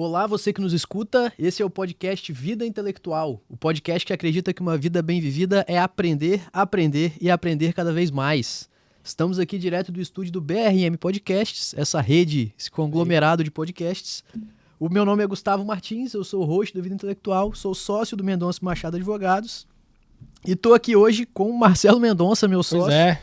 Olá, você que nos escuta, esse é o podcast Vida Intelectual, o podcast que acredita que uma vida bem vivida é aprender, aprender e aprender cada vez mais. Estamos aqui direto do estúdio do BRM Podcasts, essa rede, esse conglomerado de podcasts. O meu nome é Gustavo Martins, eu sou o host do Vida Intelectual, sou sócio do Mendonça Machado Advogados e estou aqui hoje com o Marcelo Mendonça, meu sócio. Pois é.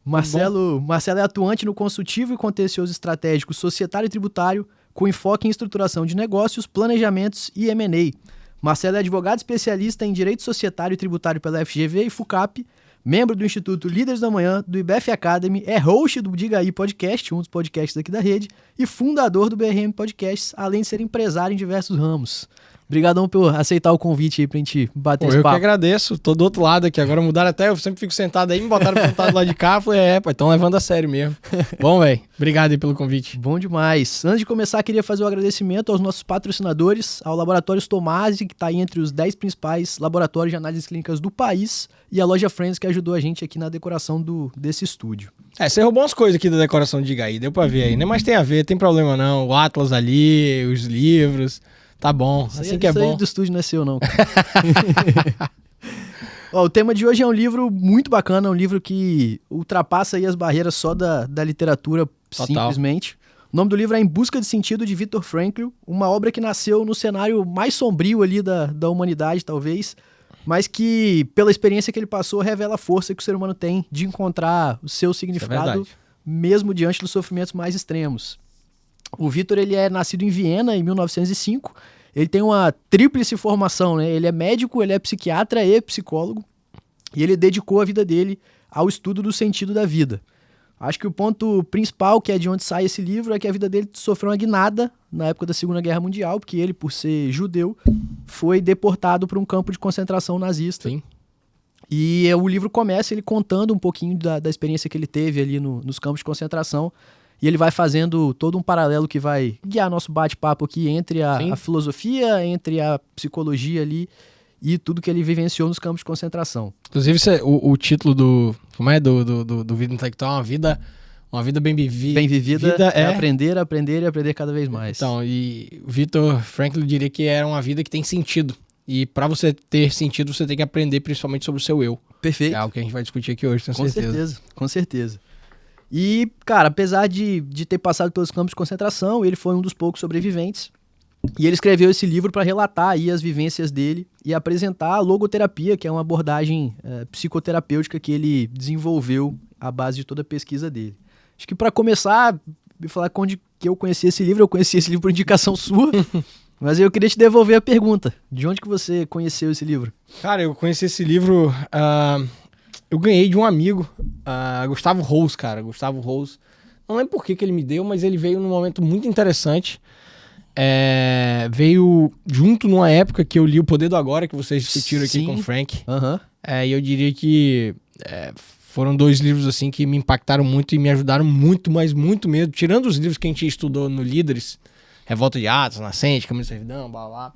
Marcelo é atuante no consultivo e contencioso estratégico societário e tributário, com enfoque em estruturação de negócios, planejamentos e M&A. Marcelo é advogado especialista em Direito Societário e Tributário pela FGV e FUCAP, membro do Instituto Líderes da Manhã, do IBF Academy, é host do Diga Aí Podcast, um dos podcasts aqui da rede, e fundador do BRM Podcasts, além de ser empresário em diversos ramos. Obrigadão por aceitar o convite aí pra gente bater esse papo. Eu que agradeço, tô do outro lado aqui, agora mudaram até, eu sempre fico sentado aí, me botaram pra sentar do lado de cá, falei, estão levando a sério mesmo. Bom, velho, obrigado aí pelo convite. Bom demais. Antes de começar, queria fazer um agradecimento aos nossos patrocinadores, ao Laboratório Tomasi, que está aí entre os 10 principais laboratórios de análises clínicas do país, e a Loja Friends, que ajudou a gente aqui na decoração desse estúdio. Você roubou umas coisas aqui da decoração de Diga Aí, deu pra ver aí, né? Mas tem a ver, tem problema não, o Atlas ali, os livros... Tá bom, assim que é bom. Isso aí do estúdio não é seu, não. Ó, o tema de hoje é um livro muito bacana, um livro que ultrapassa aí as barreiras só da literatura, Total. simplesmente. O nome do livro é Em Busca de Sentido, de Viktor Frankl, uma obra que nasceu no cenário mais sombrio ali da humanidade, talvez, mas que, pela experiência que ele passou, revela a força que o ser humano tem de encontrar o seu significado, mesmo diante dos sofrimentos mais extremos. O Viktor, ele é nascido em Viena em 1905, ele tem uma tríplice formação, né? Ele é médico, ele é psiquiatra e psicólogo, e ele dedicou a vida dele ao estudo do sentido da vida. Acho que o ponto principal, que é de onde sai esse livro, é que a vida dele sofreu uma guinada na época da Segunda Guerra Mundial, porque ele, por ser judeu, foi deportado para um campo de concentração nazista. Sim. E o livro começa ele contando um pouquinho da experiência que ele teve ali nos campos de concentração. E ele vai fazendo todo um paralelo que vai guiar nosso bate-papo aqui entre a filosofia, entre a psicologia ali e tudo que ele vivenciou nos campos de concentração. Inclusive, o título do Vida Intelectual é uma vida bem vivida. Bem vivida é aprender, aprender e aprender cada vez mais. Então, e o Viktor Frankl diria que é uma vida que tem sentido. E para você ter sentido, você tem que aprender principalmente sobre o seu eu. Perfeito. É algo que a gente vai discutir aqui hoje, tenho certeza. Com certeza. E, cara, apesar de ter passado pelos campos de concentração, ele foi um dos poucos sobreviventes. E ele escreveu esse livro para relatar aí as vivências dele e apresentar a logoterapia, que é uma abordagem psicoterapêutica que ele desenvolveu à base de toda a pesquisa dele. Acho que para começar, me falar onde que eu conheci esse livro por indicação sua. Mas eu queria te devolver a pergunta. De onde que você conheceu esse livro? Cara, eu conheci esse livro... Eu ganhei de um amigo, Gustavo Rose, cara. Gustavo Rose. Não lembro por que ele me deu, mas ele veio num momento muito interessante. Veio junto numa época que eu li O Poder do Agora, que vocês discutiram aqui com o Frank. Uhum. E eu diria que foram 2 livros assim que me impactaram muito e me ajudaram muito, mas muito mesmo. Tirando os livros que a gente estudou no Líderes, Revolta de Atos, Nascente, Caminho de Servidão, blá blá.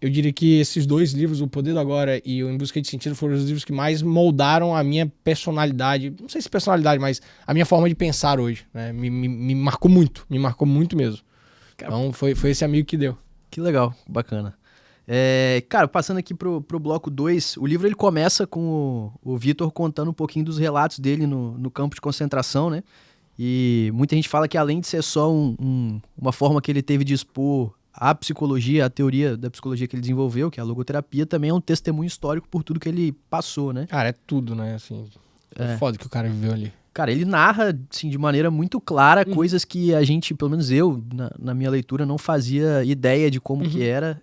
Eu diria que esses 2 livros, O Poder do Agora e O Em Busca de Sentido, foram os livros que mais moldaram a minha personalidade. Não sei se personalidade, mas a minha forma de pensar hoje. Né? Me marcou muito mesmo. Então foi esse amigo que deu. Que legal, bacana. Cara, passando aqui pro bloco 2, o livro ele começa com o Viktor contando um pouquinho dos relatos dele no campo de concentração, né? E muita gente fala que além de ser só uma forma que ele teve de expor a psicologia, a teoria da psicologia que ele desenvolveu, que é a logoterapia, também é um testemunho histórico por tudo que ele passou, né? Cara, é tudo, né? Assim, é foda que o cara viveu ali. Cara, ele narra, assim, de maneira muito clara coisas que a gente, pelo menos eu, na minha leitura, não fazia ideia de como que era.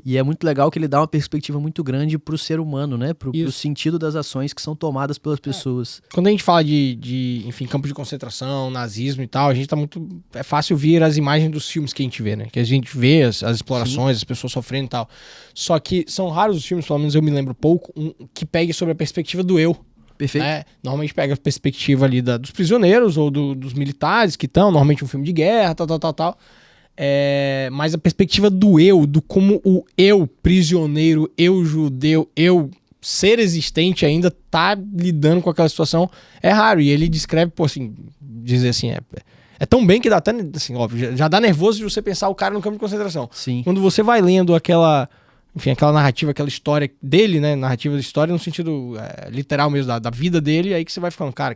E é muito legal que ele dá uma perspectiva muito grande pro ser humano, né? Pro sentido das ações que são tomadas pelas pessoas. Quando a gente fala enfim, campo de concentração, nazismo e tal, a gente tá muito... É fácil ver as imagens dos filmes que a gente vê, né? Que a gente vê as explorações, as pessoas sofrendo e tal. Só que são raros os filmes, pelo menos eu me lembro pouco, que pegue sobre a perspectiva do eu. Perfeito. Normalmente pega a perspectiva ali dos prisioneiros ou dos militares que estão, normalmente um filme de guerra, tal. Mas a perspectiva do eu, do como o eu prisioneiro, eu judeu, eu ser existente ainda tá lidando com aquela situação é raro. E ele descreve, dizer assim, É tão bem que dá até, assim, óbvio, já dá nervoso de você pensar o cara no campo de concentração. Sim. Quando você vai lendo aquela narrativa, aquela história dele, né? Narrativa da história no sentido literal mesmo, da vida dele, aí que você vai ficando, cara,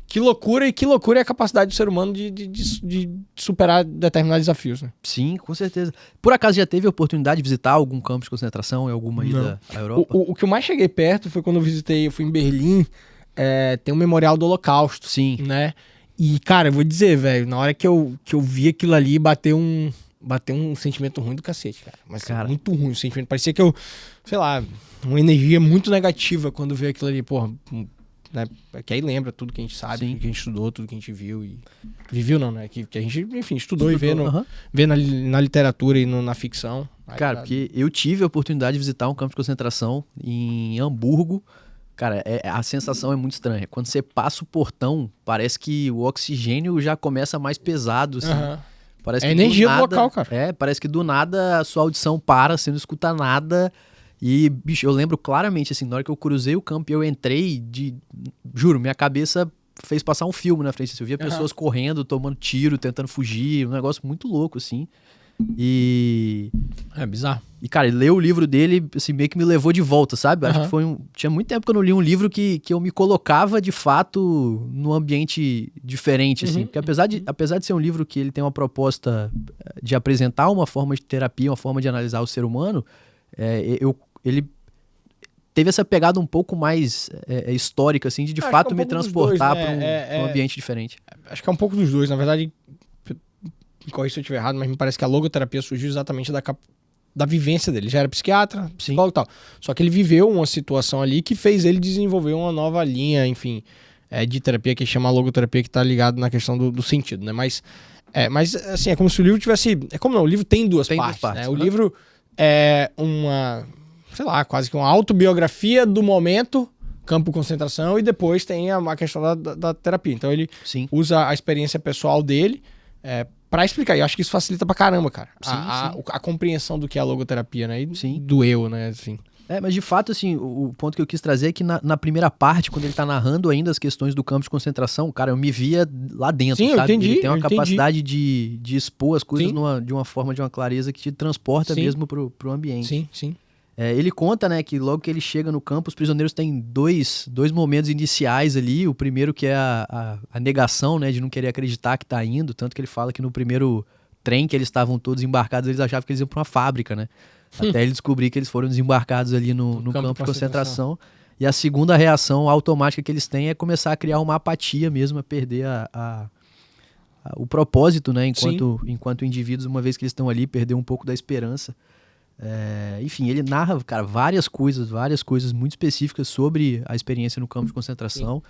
que loucura, e que loucura é a capacidade do ser humano de superar determinados desafios, né? Sim, com certeza. Por acaso já teve a oportunidade de visitar algum campo de concentração em alguma ida à Europa? O que eu mais cheguei perto foi quando eu fui em Berlim, tem um memorial do Holocausto. Sim. Né? E, cara, eu vou dizer, velho, na hora que eu vi aquilo ali, bateu um sentimento ruim do cacete, cara. Mas cara, muito ruim o sentimento. Parecia que sei lá, uma energia muito negativa quando veio aquilo ali, porra, né? Que aí lembra tudo que a gente sabe, tudo que a gente estudou, tudo que a gente viu e... Viu não, né? Que a gente, enfim, estudou e vê na literatura e na ficção. Cara, porque eu tive a oportunidade de visitar um campo de concentração em Hamburgo. Cara, a sensação é muito estranha. Quando você passa o portão, parece que o oxigênio já começa mais pesado, assim. Parece é que a energia do local, cara. Parece que do nada a sua audição para, você não escuta nada. E, bicho, eu lembro claramente, assim, na hora que eu cruzei o campo e eu entrei, juro, minha cabeça fez passar um filme na frente. Assim, eu via pessoas correndo, tomando tiro, tentando fugir, um negócio muito louco, assim. E... É bizarro. E, cara, ler o livro dele, assim, meio que me levou de volta, sabe? Acho que tinha muito tempo que eu não li um livro que eu me colocava, de fato, num ambiente diferente, assim. Porque apesar de ser um livro que ele tem uma proposta de apresentar uma forma de terapia, uma forma de analisar o ser humano, ele teve essa pegada um pouco mais histórica, assim, de fato me transportar para um ambiente diferente. Acho que é um pouco dos dois. Na verdade, me corrija se eu estiver errado, mas me parece que a logoterapia surgiu exatamente da vivência dele. Já era psiquiatra, psicólogo e tal. Só que ele viveu uma situação ali que fez ele desenvolver uma nova linha, enfim, de terapia que chama logoterapia, que está ligado na questão do sentido, né? Mas, assim, é como se o livro tivesse... o livro tem duas partes. Né? O livro é uma, sei lá, quase que uma autobiografia do momento, campo de concentração, e depois tem a questão da terapia. Então ele usa a experiência pessoal dele pra explicar. E eu acho que isso facilita pra caramba, cara. A compreensão do que é a logoterapia, né? E do eu, né? Assim. Mas de fato, assim, o ponto que eu quis trazer é que na primeira parte, quando ele tá narrando ainda as questões do campo de concentração, cara, eu me via lá dentro, sabe? Eu entendi, ele tem uma capacidade de expor as coisas de uma forma, de uma clareza que te transporta mesmo pro ambiente. Sim. Ele conta, né, que logo que ele chega no campo, os prisioneiros têm dois momentos iniciais ali. O primeiro que é a negação, né, de não querer acreditar que tá indo. Tanto que ele fala que no primeiro trem que eles estavam todos embarcados, eles achavam que eles iam pra uma fábrica, né? Até ele descobrir que eles foram desembarcados ali no campo de concentração. E a segunda reação automática que eles têm é começar a criar uma apatia mesmo, a perder o propósito, né, enquanto indivíduos, uma vez que eles estão ali, perder um pouco da esperança. Enfim, ele narra, cara, várias coisas muito específicas sobre a experiência no campo de concentração.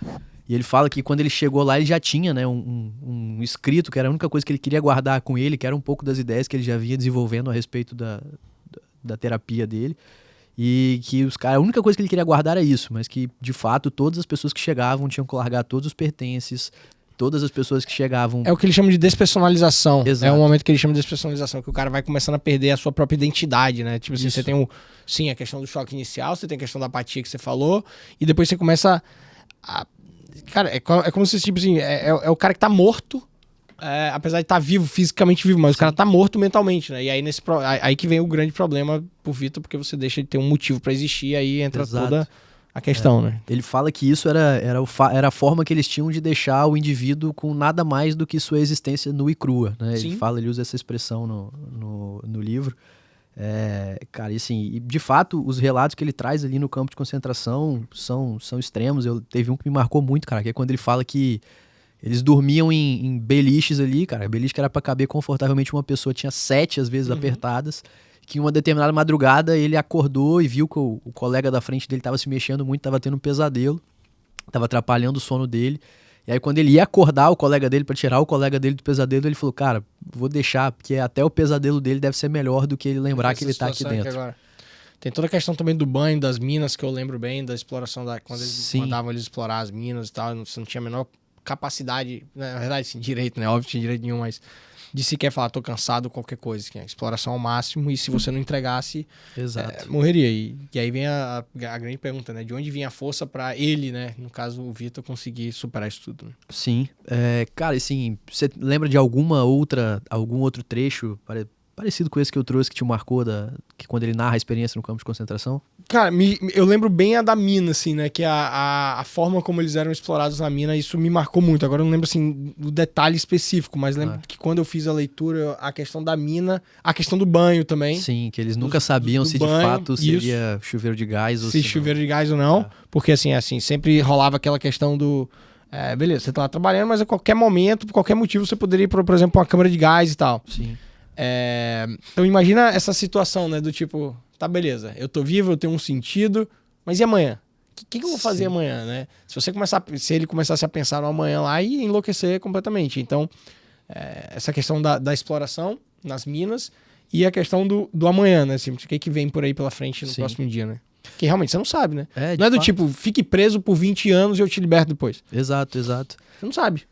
E ele fala que quando ele chegou lá, ele já tinha, né, um escrito, que era a única coisa que ele queria guardar com ele, que era um pouco das ideias que ele já vinha desenvolvendo a respeito da terapia dele. E que a única coisa que ele queria guardar era isso, mas que, de fato, todas as pessoas que chegavam tinham que largar todos os pertences. Todas as pessoas que chegavam... É o que ele chama de despersonalização. Exato. É um momento que ele chama de despersonalização, que o cara vai começando a perder a sua própria identidade, né? Tipo assim, você tem a questão do choque inicial, você tem a questão da apatia que você falou, e depois você começa a... Cara, é como se, tipo assim, é o cara que tá morto, apesar de estar vivo, fisicamente vivo, mas o cara tá morto mentalmente, né? E aí, aí que vem o grande problema pro Vitor, porque você deixa de ter um motivo pra existir, e aí entra toda... a questão, né? Ele fala que isso era a forma que eles tinham de deixar o indivíduo com nada mais do que sua existência nua e crua, né? Ele usa essa expressão no livro. Cara, e assim, de fato, os relatos que ele traz ali no campo de concentração são extremos. Teve um que me marcou muito, cara, que é quando ele fala que eles dormiam em beliches ali, cara. Beliche que era pra caber confortavelmente uma pessoa, tinha 7 às vezes apertadas. Que em uma determinada madrugada ele acordou e viu que o colega da frente dele estava se mexendo muito, estava tendo um pesadelo, estava atrapalhando o sono dele. E aí quando ele ia acordar o colega dele para tirar o colega dele do pesadelo, ele falou, cara, vou deixar, porque até o pesadelo dele deve ser melhor do que ele lembrar que ele tá aqui dentro. Agora, tem toda a questão também do banho, das minas, que eu lembro bem, da exploração, quando eles mandavam eles explorar as minas e tal, você não tinha a menor capacidade, na verdade, sim, direito, né? Óbvio, tinha direito nenhum, mas de sequer falar, tô cansado, qualquer coisa, que é exploração ao máximo, e se você não entregasse, Exato. morreria. E aí vem a grande pergunta, né? De onde vinha a força pra ele, né? No caso, o Vitor conseguir superar isso tudo. Né? Sim. Cara, assim, você lembra de algum outro trecho parecido com esse que eu trouxe que te marcou, que quando ele narra a experiência no campo de concentração? Cara, eu lembro bem a da mina, assim, né? Que a forma como eles eram explorados na mina, isso me marcou muito. Agora eu não lembro, assim, do detalhe específico, mas lembro que quando eu fiz a leitura, a questão da mina, a questão do banho também. Sim, que eles nunca sabiam se banho, de fato seria chuveiro de gás ou se chuveiro de gás ou não. Porque, assim, sempre rolava aquela questão do... beleza, você tá lá trabalhando, mas a qualquer momento, por qualquer motivo, você poderia ir, por exemplo, uma câmara de gás e tal. Sim. Então imagina essa situação, né? Do tipo, tá, beleza, eu tô vivo, eu tenho um sentido, mas e amanhã? O que eu vou fazer amanhã, né? Se ele começasse a pensar no amanhã lá, ia enlouquecer completamente. Então, essa questão da exploração nas minas e a questão do amanhã, né? Assim, o que vem por aí pela frente no próximo dia, né? Que realmente você não sabe, né? Não é do tipo, fique preso por 20 anos e eu te liberto depois. Exato. Você não sabe.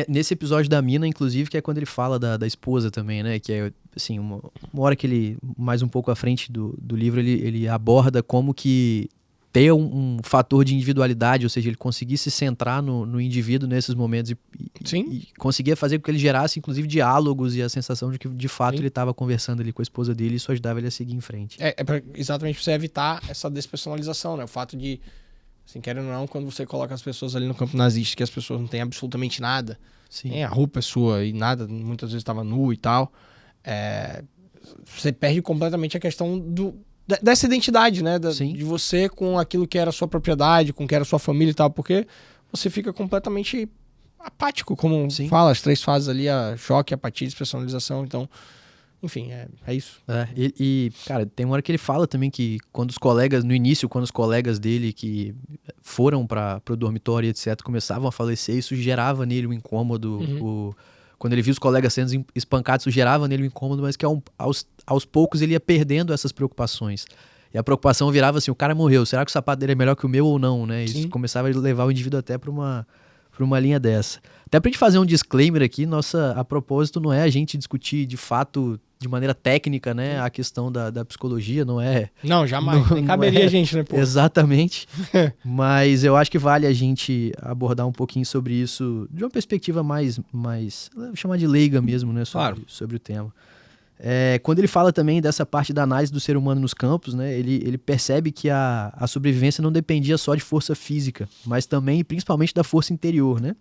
Nesse episódio da mina, inclusive, que é quando ele fala da esposa também, né? Que é, assim, uma hora que ele, mais um pouco à frente do livro, ele aborda como que ter um fator de individualidade, ou seja, ele conseguir se centrar no indivíduo nesses momentos e conseguir fazer com que ele gerasse, inclusive, diálogos e a sensação de que, de fato, ele estava conversando ali com a esposa dele e isso ajudava ele a seguir em frente. Exatamente pra você evitar essa despersonalização, né? O fato de... Assim, querendo ou não, quando você coloca as pessoas ali no campo nazista, que as pessoas não têm absolutamente nada, nem a roupa é sua e nada, muitas vezes estava nu e tal, você perde completamente a questão dessa identidade, né? De você com aquilo que era a sua propriedade, com o que era a sua família e tal, porque você fica completamente apático, como fala, as 3 fases ali, a choque, apatia, despersonalização, então... Enfim, é isso. Cara, tem uma hora que ele fala também que quando os colegas dele que foram para o dormitório, etc., começavam a falecer, isso gerava nele um incômodo. Quando ele viu os colegas sendo espancados, isso gerava nele um incômodo, mas que aos poucos ele ia perdendo essas preocupações. E a preocupação virava assim, o cara morreu, será que o sapato dele é melhor que o meu ou não, né? Isso começava a levar o indivíduo até para uma linha dessa. Até pra gente fazer um disclaimer aqui, a propósito não é a gente discutir de fato, de maneira técnica, né, a questão da psicologia, não é... Não, jamais, nem caberia a gente, né, pô? Exatamente, mas eu acho que vale a gente abordar um pouquinho sobre isso de uma perspectiva mais vou chamar de leiga mesmo, né, sobre o tema. Quando ele fala também dessa parte da análise do ser humano nos campos, né, ele percebe que a sobrevivência não dependia só de força física, mas também, principalmente, da força interior, né?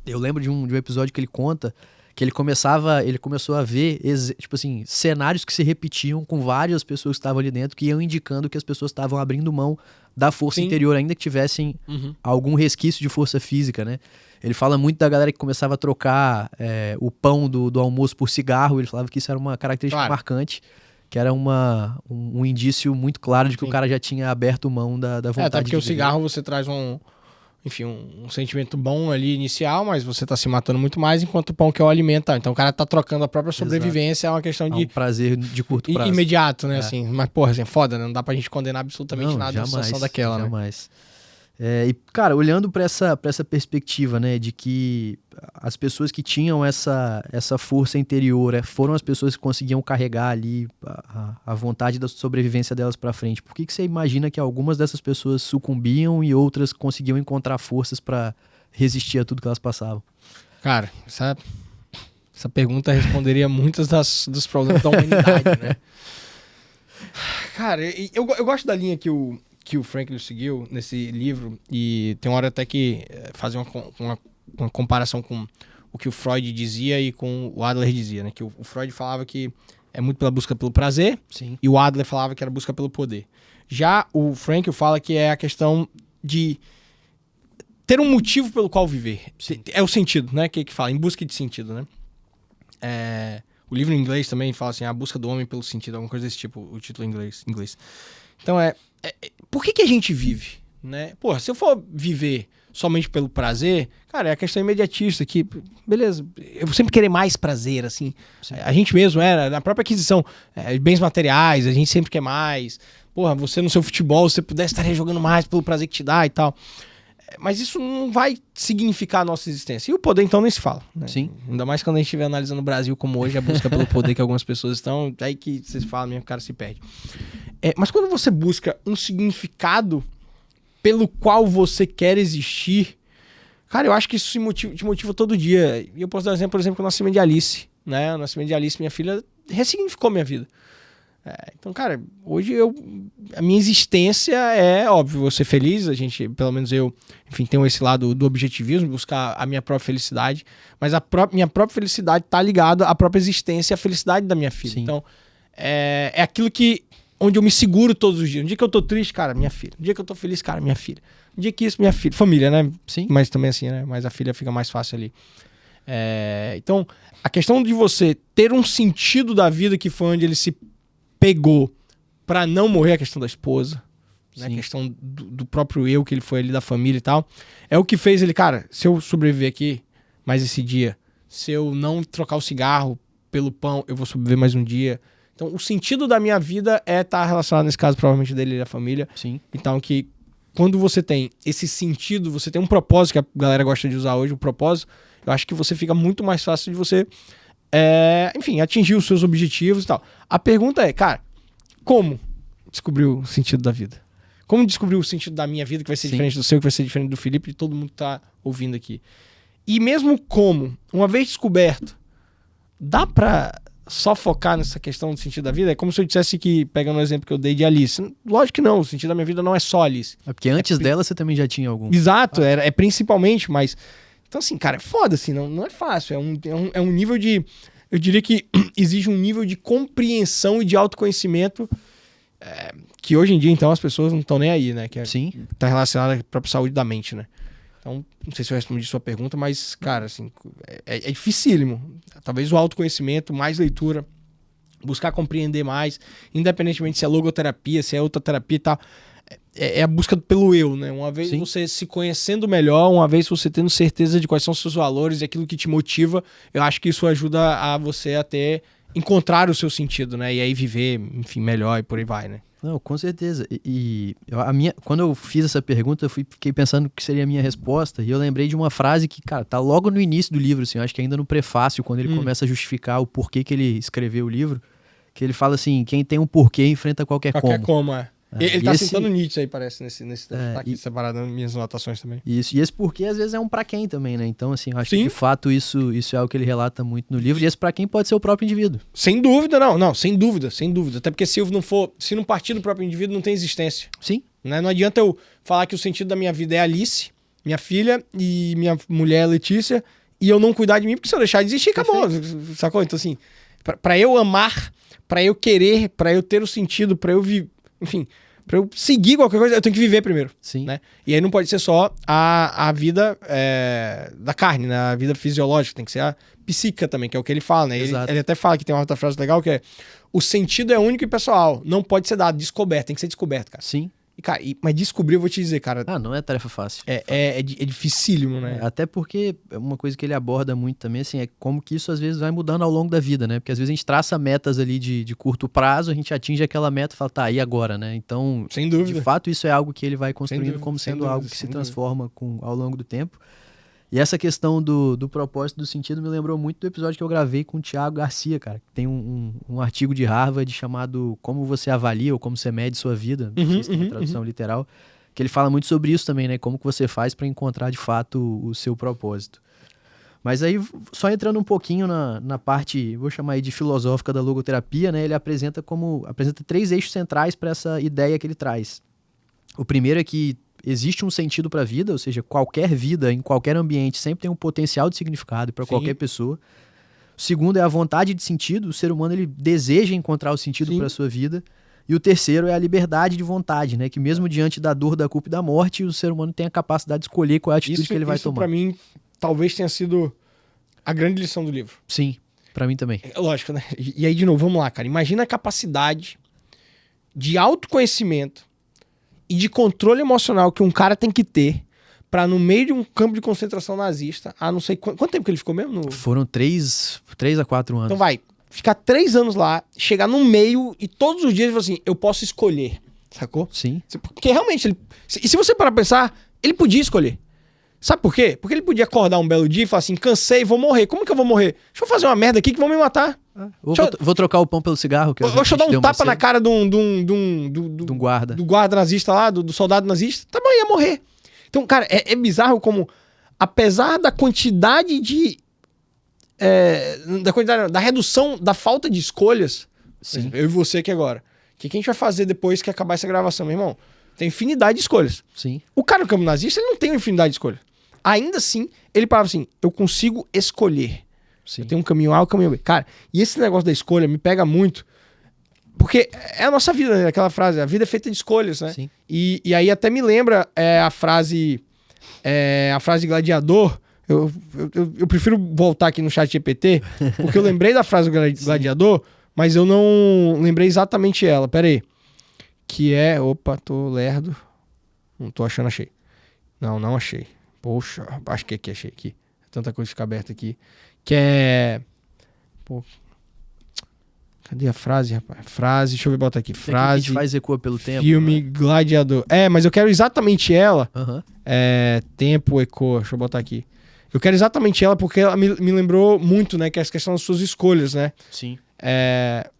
Eu lembro de um episódio que ele conta que ele começou a ver, tipo assim, cenários que se repetiam com várias pessoas que estavam ali dentro, que iam indicando que as pessoas estavam abrindo mão da força interior, ainda que tivessem algum resquício de força física, né? Ele fala muito da galera que começava a trocar o pão do almoço por cigarro. Ele falava que isso era uma característica marcante, que era um indício muito claro de que o cara já tinha aberto mão da vontade de viver. Até porque o cigarro você traz um sentimento bom ali inicial, mas você tá se matando muito mais, enquanto o pão que é o alimento. Então o cara tá trocando a própria sobrevivência, é uma questão de... um prazer de curto prazo. Imediato, né? Assim, mas porra, assim, foda, né? Não dá pra gente condenar absolutamente nada na situação daquela, né? Jamais. E, cara, olhando para essa perspectiva, né, de que as pessoas que tinham essa força interior foram as pessoas que conseguiam carregar ali a vontade da sobrevivência delas para frente. Por que você imagina que algumas dessas pessoas sucumbiam e outras conseguiam encontrar forças para resistir a tudo que elas passavam? Cara, essa pergunta responderia muitos dos problemas da humanidade, né? Cara, eu gosto da linha que o Franklin seguiu nesse livro, e tem uma hora até que fazer uma comparação com o que o Freud dizia e com o Adler dizia, né? Que o Freud falava que é muito pela busca pelo prazer, e o Adler falava que era busca pelo poder. Já o Franklin fala que é a questão de ter um motivo pelo qual viver. É o sentido, né? Que fala, em busca de sentido, né? O livro em inglês também fala assim, a busca do homem pelo sentido, alguma coisa desse tipo, o título em inglês. Então por que a gente vive, né? Porra, se eu for viver somente pelo prazer, cara, é a questão imediatista que, beleza, eu vou sempre querer mais prazer, assim. Sim. A gente mesmo, na própria aquisição de bens materiais, a gente sempre quer mais. Porra, você no seu futebol, se você pudesse estaria jogando mais pelo prazer que te dá e tal. Mas isso não vai significar a nossa existência. E o poder, então, nem se fala. Né? Sim. Ainda mais quando a gente estiver analisando o Brasil como hoje, a busca pelo poder que algumas pessoas estão, é aí que vocês falam, mesmo, o cara se perde. Mas quando você busca um significado pelo qual você quer existir, cara, eu acho que isso te motiva todo dia. E eu posso dar um exemplo, por exemplo, com o nascimento de Alice. Né? O nascimento de Alice, minha filha, ressignificou minha vida. Então, cara, hoje a minha existência é, óbvio, eu ser feliz, a gente, pelo menos eu, enfim, tenho esse lado do objetivismo, buscar a minha própria felicidade, mas minha própria felicidade tá ligada à própria existência e à felicidade da minha filha. Sim. Então, é aquilo onde eu me seguro todos os dias. Um dia que eu tô triste, cara, minha filha. Um dia que eu tô feliz, cara, minha filha. Um dia que isso, minha filha. Família, né? Sim. Mas também assim, né? Mas a filha fica mais fácil ali. Então, a questão de você ter um sentido da vida que foi onde ele se pegou pra não morrer, a questão da esposa, né? A questão do próprio eu, que ele foi ali da família e tal, é o que fez ele, cara, se eu sobreviver aqui mais esse dia, se eu não trocar o cigarro pelo pão, eu vou sobreviver mais um dia. Então, o sentido da minha vida é estar relacionado, nesse caso, provavelmente dele e da família. Sim. Então, que quando você tem esse sentido, você tem um propósito, que a galera gosta de usar hoje, o propósito, eu acho que você fica muito mais fácil de você enfim, atingir os seus objetivos e tal. A pergunta é, cara, como descobrir o sentido da vida? Como descobrir o sentido da minha vida, que vai ser diferente do seu, que vai ser diferente do Felipe, de todo mundo que tá ouvindo aqui? E mesmo como, uma vez descoberto, dá pra só focar nessa questão do sentido da vida? É como se eu dissesse que, pegando o exemplo que eu dei de Alice, lógico que não, o sentido da minha vida não é só Alice. É porque antes dela você também já tinha algum. Exato, é principalmente, mas... Então, assim, cara, é foda, assim, não é fácil. É um nível de... Eu diria que exige um nível de compreensão e de autoconhecimento que hoje em dia, então, as pessoas não estão nem aí, né? Que Sim. Tá relacionado à própria saúde da mente, né? Então, não sei se eu respondi sua pergunta, mas, cara, assim, é dificílimo. Talvez o autoconhecimento, mais leitura, buscar compreender mais, independentemente se é logoterapia, se é outra terapia e tal... É a busca pelo eu, né? Uma vez você se conhecendo melhor, uma vez você tendo certeza de quais são os seus valores e aquilo que te motiva, eu acho que isso ajuda a você até encontrar o seu sentido, né? E aí viver, enfim, melhor e por aí vai, né? Não, com certeza. Quando eu fiz essa pergunta, eu fiquei pensando que seria a minha resposta, e eu lembrei de uma frase que, cara, tá logo no início do livro, assim, eu acho que ainda no prefácio, quando ele começa a justificar o porquê que ele escreveu o livro, que ele fala assim, quem tem um porquê enfrenta qualquer como. Ele tá citando Nietzsche aí, parece, nesse tá aqui separado nas minhas anotações também. Isso, e esse porquê às vezes é um pra quem também, né? Então, assim, eu acho que de fato isso é algo que ele relata muito no livro, e esse pra quem pode ser o próprio indivíduo. Sem dúvida, não, sem dúvida. Até porque se não partir do próprio indivíduo, não tem existência. Sim. Né? Não adianta eu falar que o sentido da minha vida é Alice, minha filha, e minha mulher Letícia, e eu não cuidar de mim, porque se eu deixar de existir, acabou. Sacou? Então, assim, pra eu amar, pra eu querer, pra eu ter o sentido, pra eu viver, enfim... Pra eu seguir qualquer coisa, eu tenho que viver primeiro. Sim. Né? E aí não pode ser só a vida da carne, né? A vida fisiológica, tem que ser a psíquica também, que é o que ele fala, né? Ele até fala que tem uma outra frase legal que é: o sentido é único e pessoal, não pode ser dado, descoberto, tem que ser descoberto, cara. Sim. E, cara, mas descobrir, eu vou te dizer, cara... não é tarefa fácil. É dificílimo, né? Até porque uma coisa que ele aborda muito também, assim, é como que isso às vezes vai mudando ao longo da vida, né? Porque às vezes a gente traça metas ali de curto prazo, a gente atinge aquela meta e fala, tá, e agora, né? Então, sem dúvida. De fato, isso é algo que ele vai construindo como sendo algo que se transforma ao longo do tempo. E essa questão do propósito, do sentido, me lembrou muito do episódio que eu gravei com o Thiago Garcia, cara. Tem um artigo de Harvard chamado Como Você Avalia ou Como Você Mede Sua Vida, não sei se tem uma tradução literal, que ele fala muito sobre isso também, né? Como que você faz para encontrar, de fato, o seu propósito. Mas aí, só entrando um pouquinho na parte, vou chamar aí de filosófica da logoterapia, né? Ele apresenta 3 eixos centrais para essa ideia que ele traz. O primeiro é que existe um sentido para a vida, ou seja, qualquer vida, em qualquer ambiente, sempre tem um potencial de significado para qualquer pessoa. O segundo é a vontade de sentido, o ser humano ele deseja encontrar o sentido para a sua vida. E o terceiro é a liberdade de vontade, né? Que mesmo diante da dor, da culpa e da morte, o ser humano tem a capacidade de escolher qual é a atitude que ele vai tomar. Isso, para mim, talvez tenha sido a grande lição do livro. Sim, para mim também. Lógico, né? E aí, de novo, vamos lá, cara. Imagina a capacidade de autoconhecimento e de controle emocional que um cara tem que ter pra, no meio de um campo de concentração nazista, não sei quanto tempo que ele ficou mesmo? Foram 3 a 4 anos. Então vai, ficar 3 anos lá, chegar no meio e todos os dias ele falou assim, eu posso escolher, sacou? Sim. Porque realmente, e se você parar pra pensar, ele podia escolher. Sabe por quê? Porque ele podia acordar um belo dia e falar assim, cansei, vou morrer. Como que eu vou morrer? Deixa eu fazer uma merda aqui que vão me matar. Vou trocar o pão pelo cigarro. Que Deixa eu dar um tapa na cara de um guarda. do guarda nazista lá, do soldado nazista. Tá bom, ia morrer. Então, cara, é bizarro como, apesar da quantidade da redução da falta de escolhas, Sim. eu e você aqui agora, o que a gente vai fazer depois que acabar essa gravação, meu irmão? Tem infinidade de escolhas. Sim. O cara do campo nazista, ele não tem uma infinidade de escolhas. Ainda assim, ele falava assim, eu consigo escolher. Sim. Eu tenho um caminho A e um caminho B. Cara, e esse negócio da escolha me pega muito, porque é a nossa vida, né? Aquela frase, a vida é feita de escolhas, né? Sim. E aí até me lembra a frase Gladiador. Eu prefiro voltar aqui no chat GPT, porque eu lembrei da frase do Gladiador, mas eu não lembrei exatamente ela. Pera aí. Que é... Opa, tô lerdo. Não tô achando, achei. Não achei. Poxa, acho que aqui, achei aqui. Tanta coisa fica aberta aqui. Que é... Pô... Cadê a frase, rapaz? Frase, deixa eu ver, botar aqui. Frase... A gente faz ecoa pelo tempo. Filme Gladiador. Mas eu quero exatamente ela. Uhum. Tempo, ecoa. Deixa eu botar aqui. Eu quero exatamente ela porque ela me lembrou muito, né? Que é essa questão das suas escolhas, né? Sim.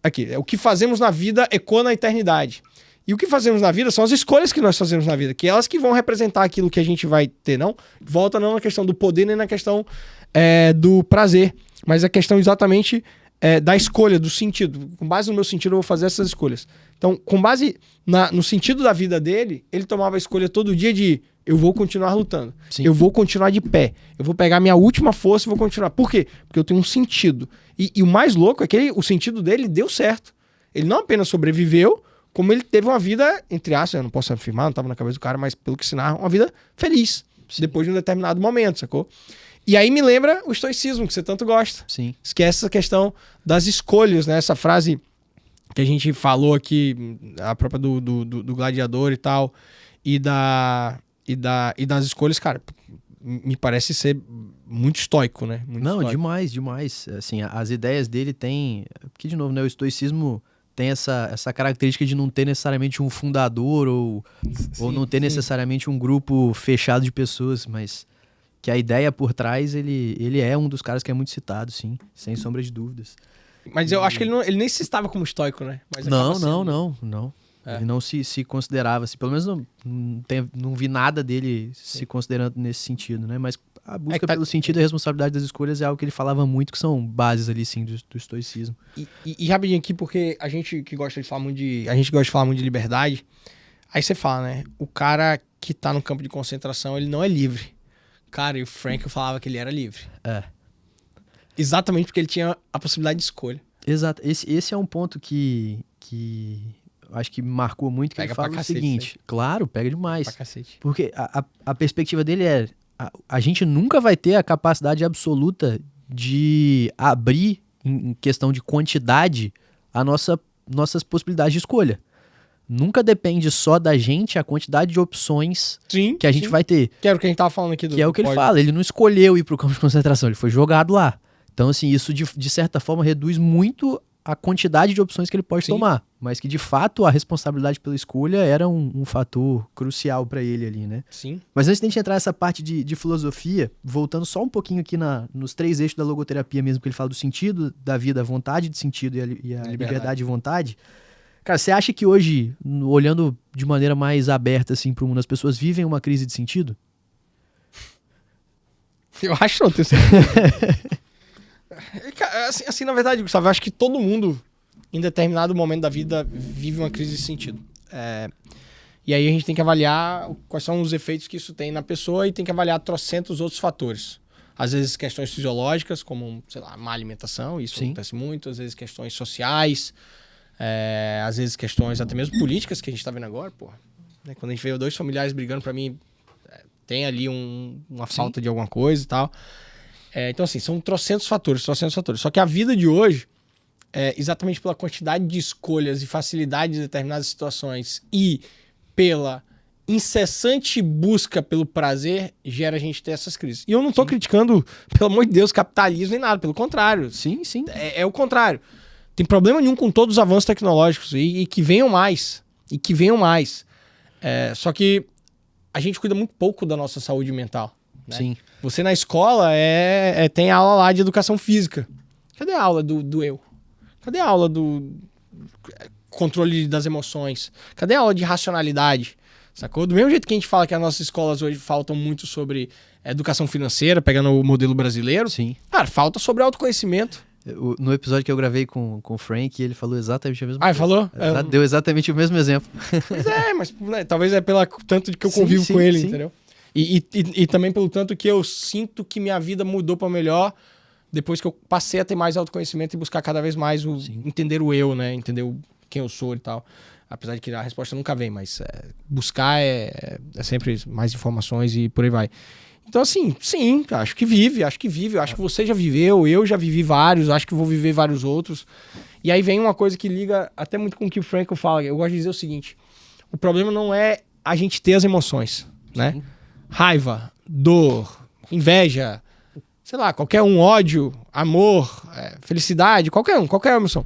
Aqui, o que fazemos na vida ecoa na eternidade. E o que fazemos na vida são as escolhas que nós fazemos na vida, que elas que vão representar aquilo que a gente vai ter, não? Volta não na questão do poder, nem na questão do prazer, mas a questão exatamente da escolha, do sentido. Com base no meu sentido, eu vou fazer essas escolhas. Então, com base no sentido da vida dele, ele tomava a escolha todo dia de eu vou continuar lutando, Sim. eu vou continuar de pé, eu vou pegar minha última força e vou continuar. Por quê? Porque eu tenho um sentido. E o mais louco é que o sentido dele deu certo. Ele não apenas sobreviveu, como ele teve uma vida, entre aspas, eu não posso afirmar, não estava na cabeça do cara, mas pelo que se narra, uma vida feliz. Sim. Depois de um determinado momento, sacou? E aí me lembra o estoicismo, que você tanto gosta. Sim. Esquece essa questão das escolhas, né? Essa frase que a gente falou aqui, a própria do gladiador e tal, e das escolhas, cara, me parece ser muito estoico, né? Muito Não, estoico. demais. Assim, as ideias dele têm... Porque, de novo, né, o estoicismo tem essa característica de não ter necessariamente um fundador ou não ter necessariamente um grupo fechado de pessoas, mas que a ideia por trás, ele é um dos caras que é muito citado, sim, sem sombra de dúvidas. Mas eu acho que ele nem se estava como estoico, né? Mas Não. Ele não se considerava assim. Pelo menos não vi nada dele se considerando nesse sentido, né? Mas a busca pelo sentido e a responsabilidade das escolhas é algo que ele falava muito, que são bases ali, sim, do estoicismo. E rapidinho aqui, porque a gente que gosta de falar muito de liberdade, aí você fala, né? O cara que tá no campo de concentração, ele não é livre. Cara, e o Frankl falava que ele era livre. Exatamente porque ele tinha a possibilidade de escolha. Exato. Esse é um ponto que acho que me marcou muito, que pega ele fala o cacete, seguinte. Claro, pega demais. Pra cacete. Porque a perspectiva dele é... A gente nunca vai ter a capacidade absoluta de abrir, em questão de quantidade, nossas possibilidades de escolha. Nunca depende só da gente a quantidade de opções que a gente vai ter. Que era o que a gente tava falando aqui Que é o que ele fala. Ele não escolheu ir pro campo de concentração, ele foi jogado lá. Então, assim, isso de certa forma reduz muito a quantidade de opções que ele pode tomar. Mas que, de fato, a responsabilidade pela escolha era um fator crucial para ele ali, né? Sim. Mas antes de a gente entrar nessa parte de filosofia, voltando só um pouquinho aqui nos 3 eixos da logoterapia mesmo, que ele fala do sentido da vida, a vontade de sentido e a liberdade de vontade. Cara, você acha que hoje, olhando de maneira mais aberta assim pro mundo, as pessoas vivem uma crise de sentido? Eu acho, não tenho certeza. Assim, na verdade, Gustavo, eu acho que todo mundo, em determinado momento da vida, vive uma crise de sentido. E aí a gente tem que avaliar quais são os efeitos que isso tem na pessoa e tem que avaliar trocentos outros fatores. Às vezes questões fisiológicas, como, sei lá, má alimentação, isso acontece muito. Às vezes questões sociais, às vezes questões até mesmo políticas, que a gente tá vendo agora, porra. Né? Quando a gente vê 2 familiares brigando, pra mim, tem ali uma falta de alguma coisa e tal. Então, assim, são trocentos fatores. Só que a vida de hoje, exatamente pela quantidade de escolhas e facilidade de determinadas situações e pela incessante busca pelo prazer, gera a gente ter essas crises. E eu não tô criticando, pelo amor de Deus, capitalismo nem nada. Pelo contrário. Sim. É o contrário. Tem problema nenhum com todos os avanços tecnológicos e que venham mais. Só que a gente cuida muito pouco da nossa saúde mental. né? Sim. Você na escola tem aula lá de educação física. Cadê a aula do eu? Cadê a aula do controle das emoções? Cadê a aula de racionalidade? Sacou? Do mesmo jeito que a gente fala que as nossas escolas hoje faltam muito sobre educação financeira, pegando o modelo brasileiro. Sim. Cara, falta sobre autoconhecimento. No episódio que eu gravei com o Frank, ele falou exatamente a mesma Ah, ele coisa. falou? Deu exatamente o mesmo exemplo. Pois mas né, talvez é pela tanto de que eu convivo com ele, entendeu? E também pelo tanto que eu sinto que minha vida mudou para melhor depois que eu passei a ter mais autoconhecimento e buscar cada vez mais entender o eu, né? Entender quem eu sou e tal. Apesar de que a resposta nunca vem, mas buscar é sempre mais informações e por aí vai. Então, assim, sim, acho que vive, acho que você já viveu, eu já vivi vários, acho que vou viver vários outros. E aí vem uma coisa que liga até muito com o que o Frankl fala. Eu gosto de dizer o seguinte: o problema não é a gente ter as emoções, né? Raiva, dor, inveja, sei lá, qualquer ódio, amor, felicidade, qualquer emoção.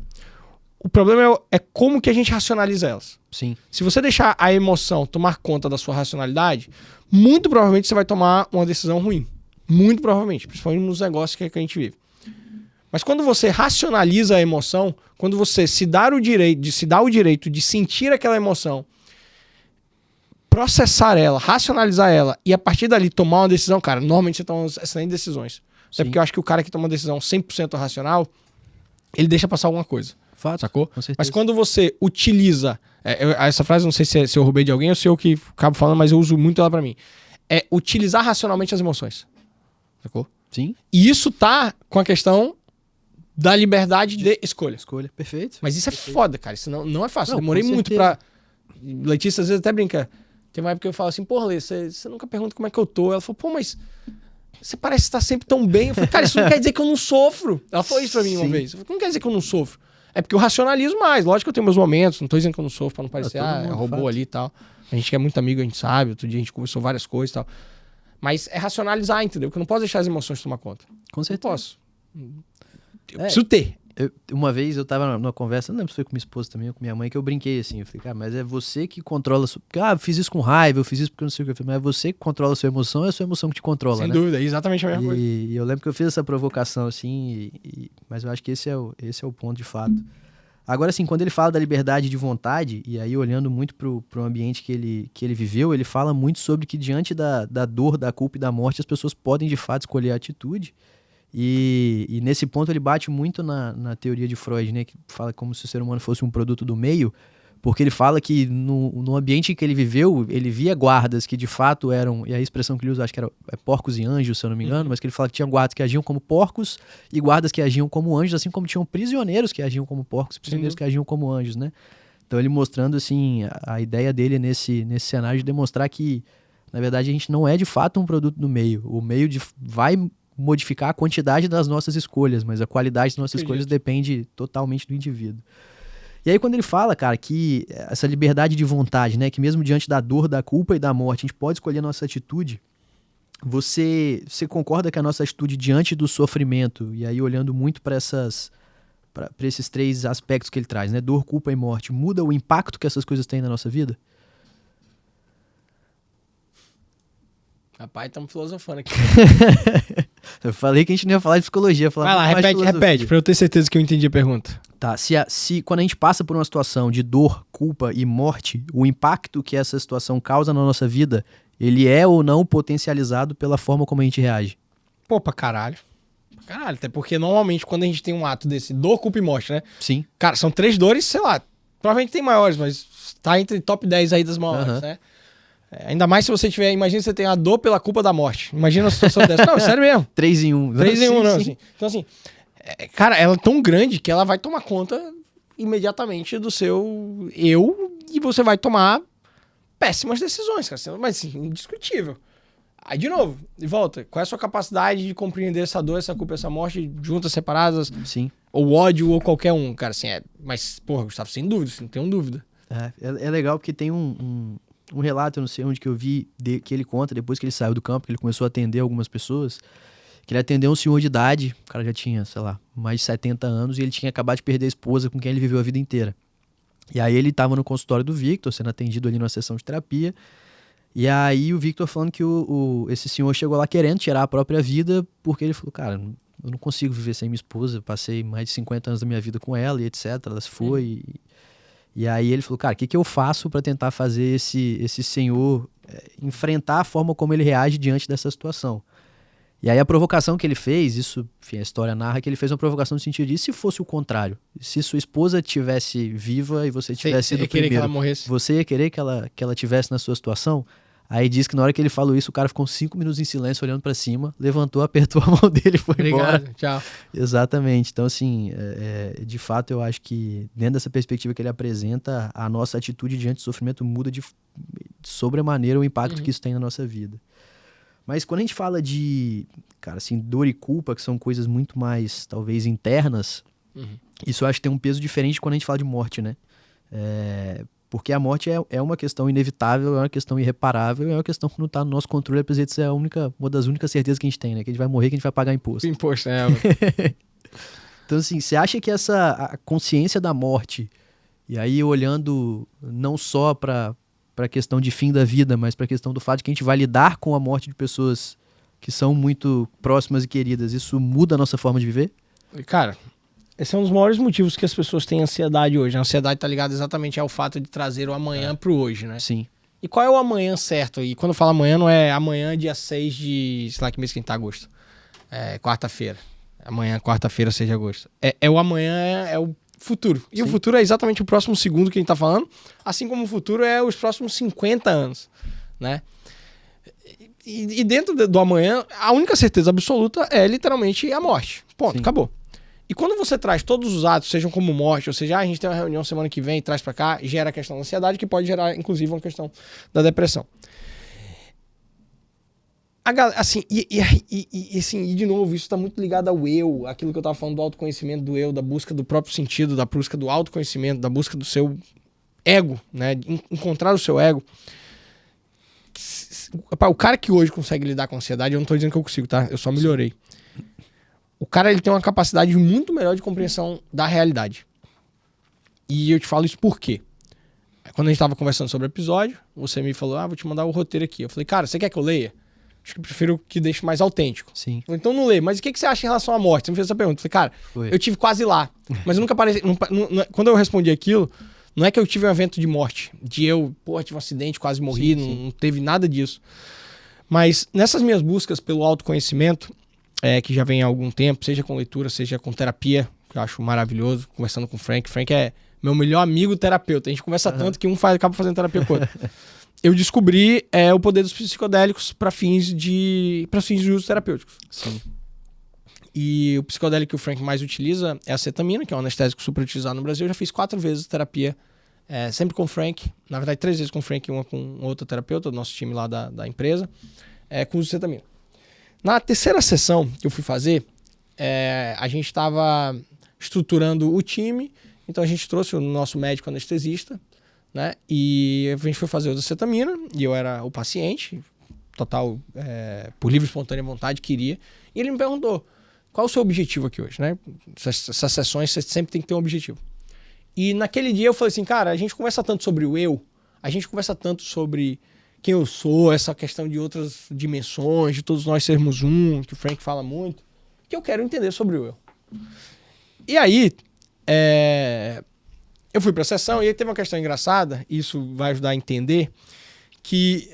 O problema é como que a gente racionaliza elas. Sim. Se você deixar a emoção tomar conta da sua racionalidade, muito provavelmente você vai tomar uma decisão ruim. Muito provavelmente, principalmente nos negócios que a gente vive. Mas quando você racionaliza a emoção, quando você se dá o direito de sentir aquela emoção, processar ela, racionalizar ela e a partir dali tomar uma decisão, cara, normalmente você toma excelentes decisões. Até porque eu acho que o cara que toma uma decisão 100% racional, ele deixa passar alguma coisa. Fato, sacou? com certeza. Mas quando você utiliza... essa frase, não sei se eu roubei de alguém ou se eu que acabo falando, mas eu uso muito ela pra mim. É utilizar racionalmente as emoções. Sacou? Sim. E isso tá com a questão da liberdade de escolha. Escolha, perfeito. Mas isso é foda, cara. Isso não é fácil. Não, Demorei com muito certeza. pra... Letícia às vezes até brinca. Tem uma época que eu falo assim, porra, Lê, você nunca pergunta como é que eu tô. Ela falou, pô, mas... Você parece estar sempre tão bem. Eu falei, cara, isso não quer dizer que eu não sofro. Ela falou isso pra mim uma vez. Eu falei, não quer dizer que eu não sofro. É porque eu racionalizo mais. Lógico que eu tenho meus momentos. Não tô dizendo que eu não sofro pra não parecer, robô fato. ali e tal. A gente que é muito amigo, a gente sabe. Outro dia a gente conversou várias coisas e tal. Mas é racionalizar, entendeu? Porque eu não posso deixar as emoções tomar conta. Com certeza. Não posso. Eu preciso ter. Uma vez eu tava numa conversa, não lembro se foi com minha esposa também ou com minha mãe, que eu brinquei assim. Eu falei, cara, mas é você que controla... eu fiz isso com raiva, eu fiz isso porque eu não sei o que eu fiz. Mas é você que controla a sua emoção, é a sua emoção que te controla, Sem né? dúvida, é exatamente a mesma coisa. E eu lembro que eu fiz essa provocação, assim, mas eu acho que esse é o ponto de fato. Agora, assim, quando ele fala da liberdade de vontade, e aí olhando muito pro ambiente que ele viveu, ele fala muito sobre que diante da dor, da culpa e da morte, as pessoas podem, de fato, escolher a atitude. E nesse ponto ele bate muito na teoria de Freud, né, que fala como se o ser humano fosse um produto do meio, porque ele fala que no ambiente que ele viveu, ele via guardas que de fato eram, e a expressão que ele usa, acho que era porcos e anjos, se eu não me engano, mas que ele fala que tinha guardas que agiam como porcos e guardas que agiam como anjos, assim como tinham prisioneiros que agiam como porcos e prisioneiros que agiam como anjos, né? Então ele mostrando, assim, a ideia dele nesse cenário de demonstrar que, na verdade, a gente não é de fato um produto do meio. O meio vai modificar a quantidade das nossas escolhas, mas a qualidade das nossas escolhas depende totalmente do indivíduo. E aí quando ele fala, cara, que essa liberdade de vontade, né, que mesmo diante da dor, da culpa e da morte, a gente pode escolher a nossa atitude, você concorda que a nossa atitude diante do sofrimento, e aí olhando muito para esses três aspectos que ele traz, né, dor, culpa e morte, muda o impacto que essas coisas têm na nossa vida? Rapaz, estamos filosofando aqui. Eu falei que a gente não ia falar de psicologia. Vai lá, repete, pra eu ter certeza que eu entendi a pergunta. Tá, se quando a gente passa por uma situação de dor, culpa e morte, o impacto que essa situação causa na nossa vida, ele é ou não potencializado pela forma como a gente reage? Pô, pra caralho. Pra caralho, até porque normalmente quando a gente tem um ato desse, dor, culpa e morte, né? Sim. Cara, são 3 dores, sei lá, provavelmente tem maiores, mas tá entre top 10 aí das maiores, né? Ainda mais se você tiver... Imagina você tem a dor pela culpa da morte. Imagina uma situação dessa. Não, sério mesmo. 3 em 1. 3 em 1, não, assim. Então, assim... cara, ela é tão grande que ela vai tomar conta imediatamente do seu eu e você vai tomar péssimas decisões, cara. Mas, assim, indiscutível. Aí, de novo, de volta. Qual é a sua capacidade de compreender essa dor, essa culpa, essa morte juntas, separadas? Sim. Ou ódio, ou qualquer um, cara. Assim, mas, porra, Gustavo, sem dúvida, assim, não tenho dúvida. É legal porque tem um relato, eu não sei onde que eu vi, que ele conta, depois que ele saiu do campo, que ele começou a atender algumas pessoas, que ele atendeu um senhor de idade, o cara já tinha, sei lá, mais de 70 anos, e ele tinha acabado de perder a esposa com quem ele viveu a vida inteira. E aí ele estava no consultório do Victor, sendo atendido ali numa sessão de terapia, E aí o Victor falando que esse senhor chegou lá querendo tirar a própria vida, porque ele falou, cara, eu não consigo viver sem minha esposa, passei mais de 50 anos da minha vida com ela e etc, ela se foi. E aí ele falou, cara, o que eu faço para tentar fazer esse senhor enfrentar a forma como ele reage diante dessa situação? E aí a provocação que ele fez, isso, enfim, a história narra que ele fez uma provocação no sentido de, e se fosse o contrário? Se sua esposa tivesse viva e você tivesse sido o primeiro, que ela morresse. você ia querer que ela tivesse na sua situação? Aí diz que na hora que ele falou isso, o cara ficou 5 minutos em silêncio olhando pra cima, levantou, apertou a mão dele e foi embora. Obrigado, tchau. Exatamente. Então, assim, de fato, eu acho que dentro dessa perspectiva que ele apresenta, a nossa atitude diante do sofrimento muda de sobremaneira o impacto que isso tem na nossa vida. Mas quando a gente fala de, cara, assim, dor e culpa, que são coisas muito mais, talvez, internas, isso eu acho que tem um peso diferente de quando a gente fala de morte, né? Porque a morte é uma questão inevitável, é uma questão irreparável, é uma questão que não está no nosso controle, apesar de ser uma das únicas certezas que a gente tem, né? Que a gente vai morrer, que a gente vai pagar imposto. Imposto, Então, assim, você acha que a consciência da morte, e aí olhando não só para a questão de fim da vida, mas para a questão do fato de que a gente vai lidar com a morte de pessoas que são muito próximas e queridas, isso muda a nossa forma de viver? Cara, esse é um dos maiores motivos que as pessoas têm ansiedade hoje. A ansiedade tá ligada exatamente ao fato de trazer o amanhã pro hoje, né? Sim. E qual é o amanhã certo? E quando eu falo amanhã, não é amanhã dia 6 de... sei lá que mês que a gente tá, agosto. É quarta-feira. Amanhã, quarta-feira, 6 de agosto. O amanhã, é o futuro. E Sim. O futuro é exatamente o próximo segundo que a gente tá falando. Assim como o futuro é os próximos 50 anos, né? E dentro do amanhã, a única certeza absoluta é literalmente a morte. Ponto, Sim. Acabou. E quando você traz todos os atos, sejam como morte, ou seja, a gente tem uma reunião semana que vem, traz pra cá, gera a questão da ansiedade, que pode gerar, inclusive, uma questão da depressão. Assim, e de novo, isso tá muito ligado ao eu, aquilo que eu tava falando do autoconhecimento do eu, da busca do próprio sentido, da busca do autoconhecimento, da busca do seu ego, né? Encontrar o seu ego. O cara que hoje consegue lidar com ansiedade, eu não tô dizendo que eu consigo, tá? Eu só melhorei. O cara, ele tem uma capacidade muito melhor de compreensão da realidade. E eu te falo isso por quê? Quando a gente tava conversando sobre o episódio, você me falou, vou te mandar o roteiro aqui. Eu falei, cara, você quer que eu leia? Acho que eu prefiro que deixe mais autêntico. Sim. Falei, então não lê. Mas o que você acha em relação à morte? Você me fez essa pergunta. Eu falei, cara, eu tive quase lá. Mas eu nunca pareci... Quando eu respondi aquilo, não é que eu tive um evento de morte. De eu, tive um acidente, quase morri. Sim. Não teve nada disso. Mas nessas minhas buscas pelo autoconhecimento... que já vem há algum tempo, seja com leitura, seja com terapia, que eu acho maravilhoso, conversando com o Frank. Frank é meu melhor amigo terapeuta. A gente conversa tanto que um acaba fazendo terapia com o outro. Eu descobri o poder dos psicodélicos para fins de uso terapêuticos. Sim. E o psicodélico que o Frank mais utiliza é a cetamina, que é um anestésico super utilizado no Brasil. Eu já fiz 4 vezes terapia, sempre com o Frank. Na verdade, 3 vezes com o Frank e uma com outra terapeuta, do nosso time lá da empresa, com uso de cetamina. Na terceira sessão que eu fui fazer, a gente estava estruturando o time, então a gente trouxe o nosso médico anestesista, né? E a gente foi fazer o da cetamina, e eu era o paciente, total, por livre e espontânea vontade, queria, e ele me perguntou, qual o seu objetivo aqui hoje, né? Essas sessões você sempre tem que ter um objetivo. E naquele dia eu falei assim, cara, a gente conversa tanto sobre o eu, a gente conversa tanto sobre... quem eu sou, essa questão de outras dimensões, de todos nós sermos um, que o Frank fala muito, que eu quero entender sobre o eu. E aí, eu fui pra sessão e aí teve uma questão engraçada, e isso vai ajudar a entender, que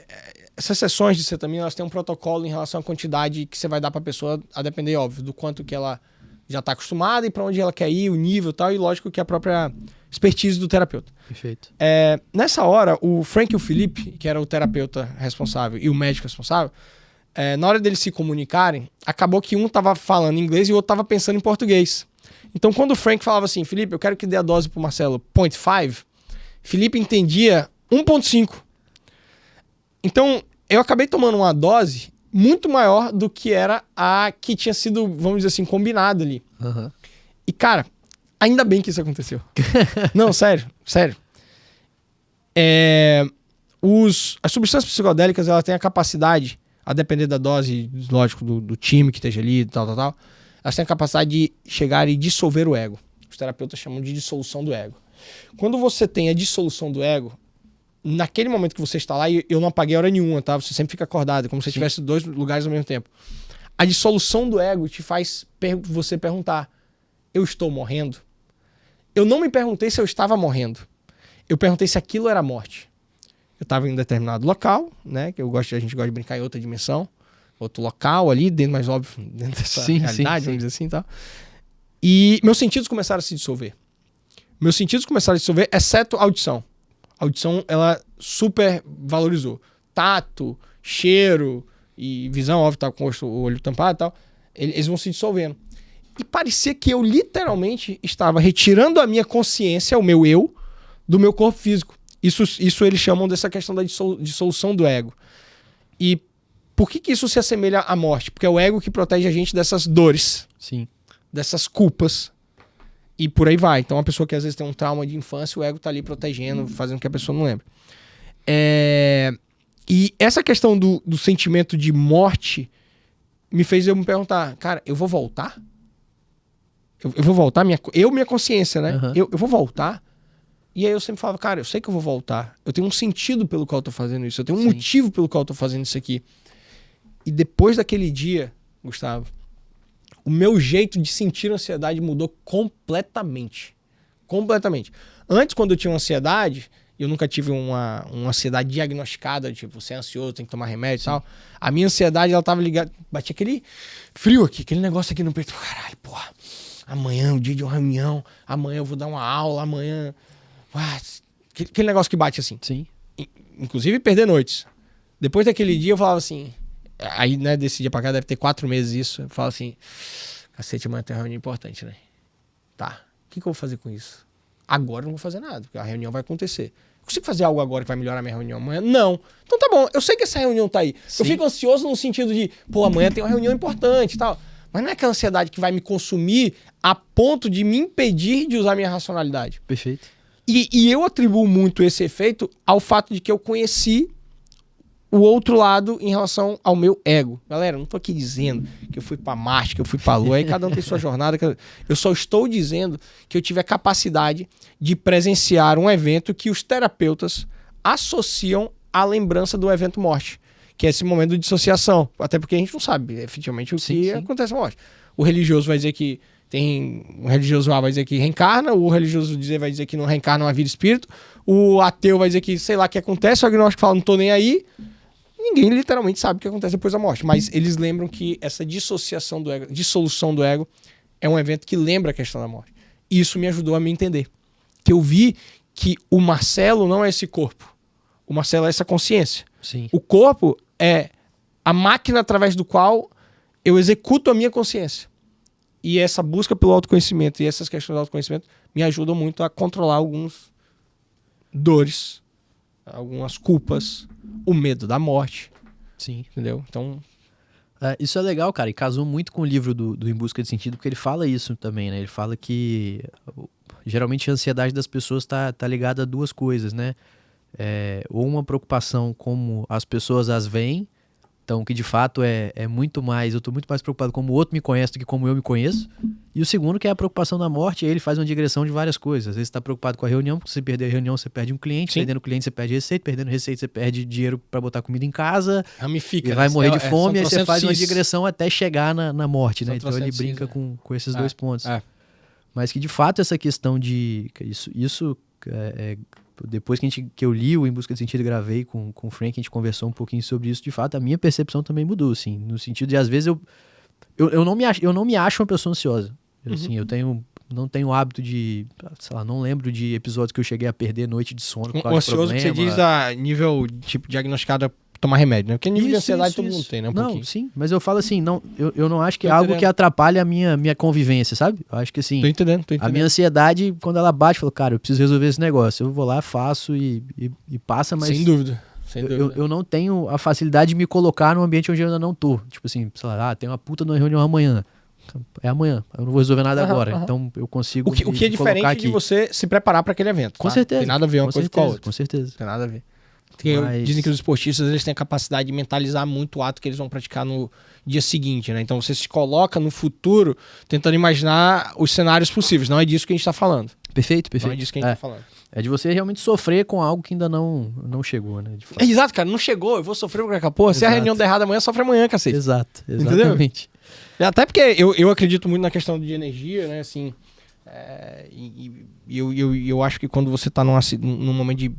essas sessões de cetamina, elas têm um protocolo em relação à quantidade que você vai dar pra pessoa, a depender, óbvio, do quanto que ela já tá acostumada e pra onde ela quer ir, o nível e tal, e lógico que a própria expertise do terapeuta. Perfeito. Nessa hora, o Frank e o Felipe, que era o terapeuta responsável e o médico responsável, na hora deles se comunicarem, acabou que um tava falando inglês e o outro tava pensando em português. Então, quando o Frank falava assim, Felipe, eu quero que dê a dose pro Marcelo 0.5, Felipe entendia 1.5. Então, eu acabei tomando uma dose muito maior do que era a que tinha sido, vamos dizer assim, combinado ali. Uhum. E, cara, ainda bem que isso aconteceu. Não, sério. As substâncias psicodélicas, elas têm a capacidade, a depender da dose, lógico, do time que esteja ali, tal, elas têm a capacidade de chegar e dissolver o ego. Os terapeutas chamam de dissolução do ego. Quando você tem a dissolução do ego, naquele momento que você está lá, e eu não apaguei hora nenhuma, tá? Você sempre fica acordado, como se tivesse 2 lugares ao mesmo tempo. A dissolução do ego te faz você perguntar, eu estou morrendo? Eu não me perguntei se eu estava morrendo. Eu perguntei se aquilo era morte. Eu estava em um determinado local, né? Que a gente gosta de brincar em outra dimensão, outro local ali, dentro, mais óbvio, dentro dessa realidade, vamos dizer assim e tal. E meus sentidos começaram a se dissolver. Meus sentidos começaram a se dissolver, exceto a audição. A audição, ela super valorizou. Tato, cheiro e visão, óbvio, tá com o olho tampado e tal, eles vão se dissolvendo. E parecia que eu literalmente estava retirando a minha consciência, o meu eu, do meu corpo físico. Isso eles chamam dessa questão da dissolução do ego. E por que isso se assemelha à morte? Porque é o ego que protege a gente dessas dores, Sim. dessas culpas. E por aí vai. Então, uma pessoa que às vezes tem um trauma de infância, o ego tá ali protegendo, fazendo que a pessoa não lembre. E essa questão do sentimento de morte me fez eu me perguntar, cara, eu vou voltar? Eu vou voltar? Minha consciência, né? Uhum. Eu vou voltar? E aí eu sempre falava, cara, eu sei que eu vou voltar. Eu tenho um sentido pelo qual eu tô fazendo isso. Eu tenho um motivo pelo qual eu tô fazendo isso aqui. E depois daquele dia, Gustavo, o meu jeito de sentir ansiedade mudou completamente. Completamente. Antes, quando eu tinha ansiedade, eu nunca tive uma ansiedade diagnosticada, tipo, você é ansioso, tem que tomar remédio e tal. A minha ansiedade, ela tava ligada, batia aquele frio aqui, aquele negócio aqui no peito. Caralho, porra, amanhã é o dia de uma reunião, amanhã eu vou dar uma aula, amanhã... aquele negócio que bate assim. Sim. Inclusive perder noites. Depois daquele dia eu falava assim... Aí, né, desse dia pra cá deve ter 4 meses isso. Eu falo assim... Cacete, amanhã tem uma reunião importante, né? Tá. O que eu vou fazer com isso? Agora eu não vou fazer nada, porque a reunião vai acontecer. Eu consigo fazer algo agora que vai melhorar a minha reunião amanhã? Não. Então tá bom. Eu sei que essa reunião tá aí. Sim. Eu fico ansioso no sentido de... Pô, amanhã tem uma reunião importante e tal. Mas não é aquela ansiedade que vai me consumir a ponto de me impedir de usar minha racionalidade. Perfeito. E eu atribuo muito esse efeito ao fato de que eu conheci o outro lado em relação ao meu ego. Galera, eu não tô aqui dizendo que eu fui pra Marte, que eu fui pra Lua, aí cada um tem sua jornada. Eu só estou dizendo que eu tive a capacidade de presenciar um evento que os terapeutas associam à lembrança do evento morte, que é esse momento de dissociação. Até porque a gente não sabe efetivamente o que acontece na morte. O religioso vai dizer que o religioso A vai dizer que reencarna, o religioso vai dizer que não reencarna uma vida espírito, o ateu vai dizer que sei lá o que acontece, o agnóstico fala não tô nem aí. Ninguém literalmente sabe o que acontece depois da morte, mas eles lembram que essa dissociação do ego, dissolução do ego, é um evento que lembra a questão da morte. E isso me ajudou a me entender. Que eu vi que o Marcelo não é esse corpo. O Marcelo é essa consciência. Sim. O corpo é a máquina através do qual eu executo a minha consciência. E essa busca pelo autoconhecimento e essas questões do autoconhecimento me ajudam muito a controlar algumas dores, algumas culpas, o medo da morte. Sim. Entendeu? Então... isso é legal, cara, e casou muito com o livro do Em Busca de Sentido, porque ele fala isso também, né? Ele fala que geralmente a ansiedade das pessoas tá ligada a 2 coisas, né? Ou uma preocupação como as pessoas as veem, então que de fato é muito mais, eu tô muito mais preocupado como o outro me conhece do que como eu me conheço. E o segundo que é a preocupação da morte, aí ele faz uma digressão de várias coisas. Às vezes você tá preocupado com a reunião, porque se você perder a reunião você perde um cliente, perdendo cliente você perde receita, perdendo receita você perde dinheiro para botar comida em casa, ramifica, e vai morrer de fome, aí você faz uma cis. digressão até chegar na morte, né? Então ele brinca cis, com esses 2 pontos. Mas que de fato essa questão de... Isso depois que eu li o Em Busca de Sentido e gravei com o Frank, a gente conversou um pouquinho sobre isso, de fato a minha percepção também mudou, assim, no sentido de às vezes eu não me acho uma pessoa ansiosa. Assim, eu não tenho o hábito de, sei lá, não lembro de episódios que eu cheguei a perder noite de sono por causa de ansioso problema. Que você diz a nível, tipo, diagnosticado a tomar remédio, né? Porque nível de ansiedade todo mundo tem, né? Não, sim, mas eu falo assim, eu não acho que é algo que atrapalha a minha convivência, sabe? Eu acho que assim, tô entendendo. A minha ansiedade, quando ela bate, eu falo, cara, eu preciso resolver esse negócio. Eu vou lá, faço e passa, mas... Sem dúvida. Eu não tenho a facilidade de me colocar num ambiente onde eu ainda não tô. Tipo assim, sei lá, tem uma puta numa reunião amanhã. É amanhã, eu não vou resolver nada agora. Então eu consigo. O que é diferente de você se preparar para aquele evento. Com certeza. Tem nada a ver uma coisa com a outra. Com certeza. Tem nada a ver. Dizem que os esportistas eles têm a capacidade de mentalizar muito o ato que eles vão praticar no dia seguinte, né? Então você se coloca no futuro tentando imaginar os cenários possíveis. Não é disso que a gente está falando. Perfeito. Não é disso que a gente está falando. É de você realmente sofrer com algo que ainda não chegou, né? De fato. Exato, cara, não chegou, eu vou sofrer por causa, porra, se a Exato. reunião der errado amanhã, sofre amanhã, cacete. Exato, Entendeu? exatamente. Até porque eu acredito muito na questão de energia, né, assim, eu acho que quando você tá num momento de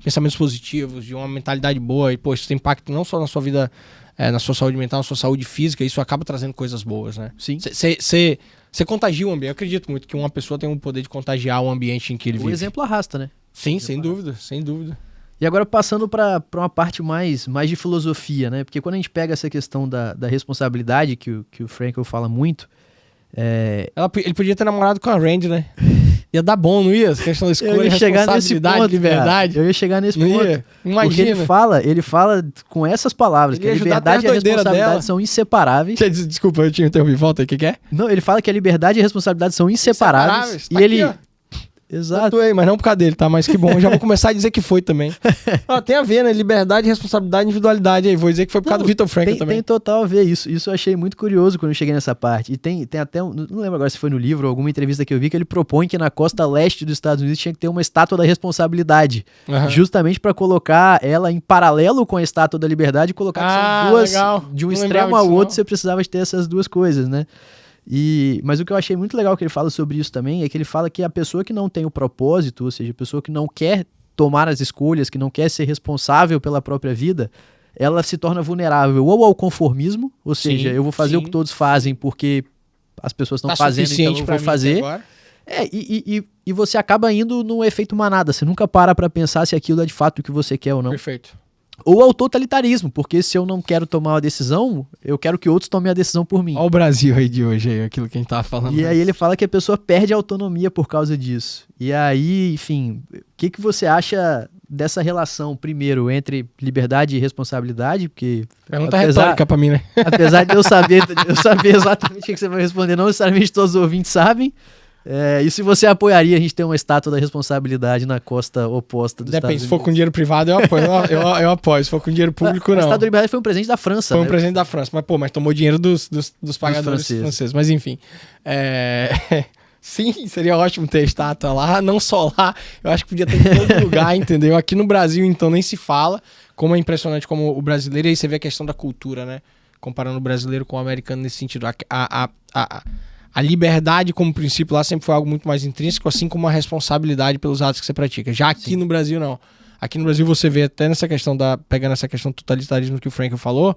pensamentos positivos, de uma mentalidade boa, e, pô, isso tem impacto não só na sua vida, na sua saúde mental, na sua saúde física, isso acaba trazendo coisas boas, né? Sim. Você contagia o ambiente. Eu acredito muito que uma pessoa tem o poder de contagiar o ambiente em que ele O vive. exemplo arrasta, né? Sim, sem dúvida, sem dúvida. E agora passando para uma parte mais de filosofia, né? Porque quando a gente pega essa questão da responsabilidade, que o Frankl fala muito, Ele podia ter namorado com a Randy, né? Ia dar bom, não ia? Essa questão da escolha, responsabilidade, liberdade. Eu ia chegar nesse Não ponto. ia? Porque Imagina. ele fala com essas palavras, Ele que a ia ajudar liberdade e até a a doideira responsabilidade dela. são inseparáveis. Desculpa, eu te interrompi. Volta aí, o que é? Não, ele fala que a liberdade e a responsabilidade são inseparáveis. Tá E ele... aqui, ó. Exato. Tatuei, mas não por causa dele, tá? Mas que bom, eu já vou começar a dizer que foi também. Ó, tem a ver, né? Liberdade, responsabilidade, individualidade. Aí vou dizer que foi por causa do Viktor Frankl também. Tem total a ver isso. Isso eu achei muito curioso quando eu cheguei nessa parte. E tem até, não lembro agora se foi no livro ou alguma entrevista que eu vi, que ele propõe que na costa leste dos Estados Unidos tinha que ter uma estátua da responsabilidade. Aham. Justamente para colocar ela em paralelo com a estátua da liberdade e colocar que são duas. Legal. De um Não extremo lembrava ao disso, outro, não. você precisava de ter essas duas coisas, né? Mas o que eu achei muito legal que ele fala sobre isso também é que ele fala que a pessoa que não tem o propósito, ou seja, a pessoa que não quer tomar as escolhas, que não quer ser responsável pela própria vida, ela se torna vulnerável ou ao conformismo, ou seja, eu vou fazer o que todos fazem porque as pessoas estão fazendo, então eu vou fazer. E você acaba indo num efeito manada, você nunca para pra pensar se aquilo é de fato o que você quer ou não. Perfeito. Ou ao totalitarismo, porque se eu não quero tomar uma decisão, eu quero que outros tomem a decisão por mim. Olha o Brasil aí de hoje, aí, aquilo que a gente tava falando. E aí ele fala que a pessoa perde a autonomia por causa disso. E aí, enfim, o que você acha dessa relação, primeiro, entre liberdade e responsabilidade? Porque Pergunta retórica pra mim, né? apesar de eu saber exatamente o que você vai responder, não necessariamente todos os ouvintes sabem. E se você apoiaria a gente ter uma estátua da responsabilidade na costa oposta dos Estados Depende, Unidos? se for com dinheiro privado, eu apoio. Eu apoio. Se for com dinheiro público, A não. estátua da liberdade foi um presente da França, Foi um né? presente da França. Mas tomou dinheiro dos pagadores franceses. Mas enfim. Sim, seria ótimo ter estátua lá. Não só lá. Eu acho que podia ter em todo lugar, entendeu? Aqui no Brasil, então, nem se fala. Como é impressionante como o brasileiro. E aí você vê a questão da cultura, né? Comparando o brasileiro com o americano nesse sentido. A liberdade como princípio lá sempre foi algo muito mais intrínseco, assim como a responsabilidade pelos atos que você pratica. Já aqui no Brasil, não. Aqui no Brasil você vê até nessa questão pegando essa questão do totalitarismo que o Frankl falou,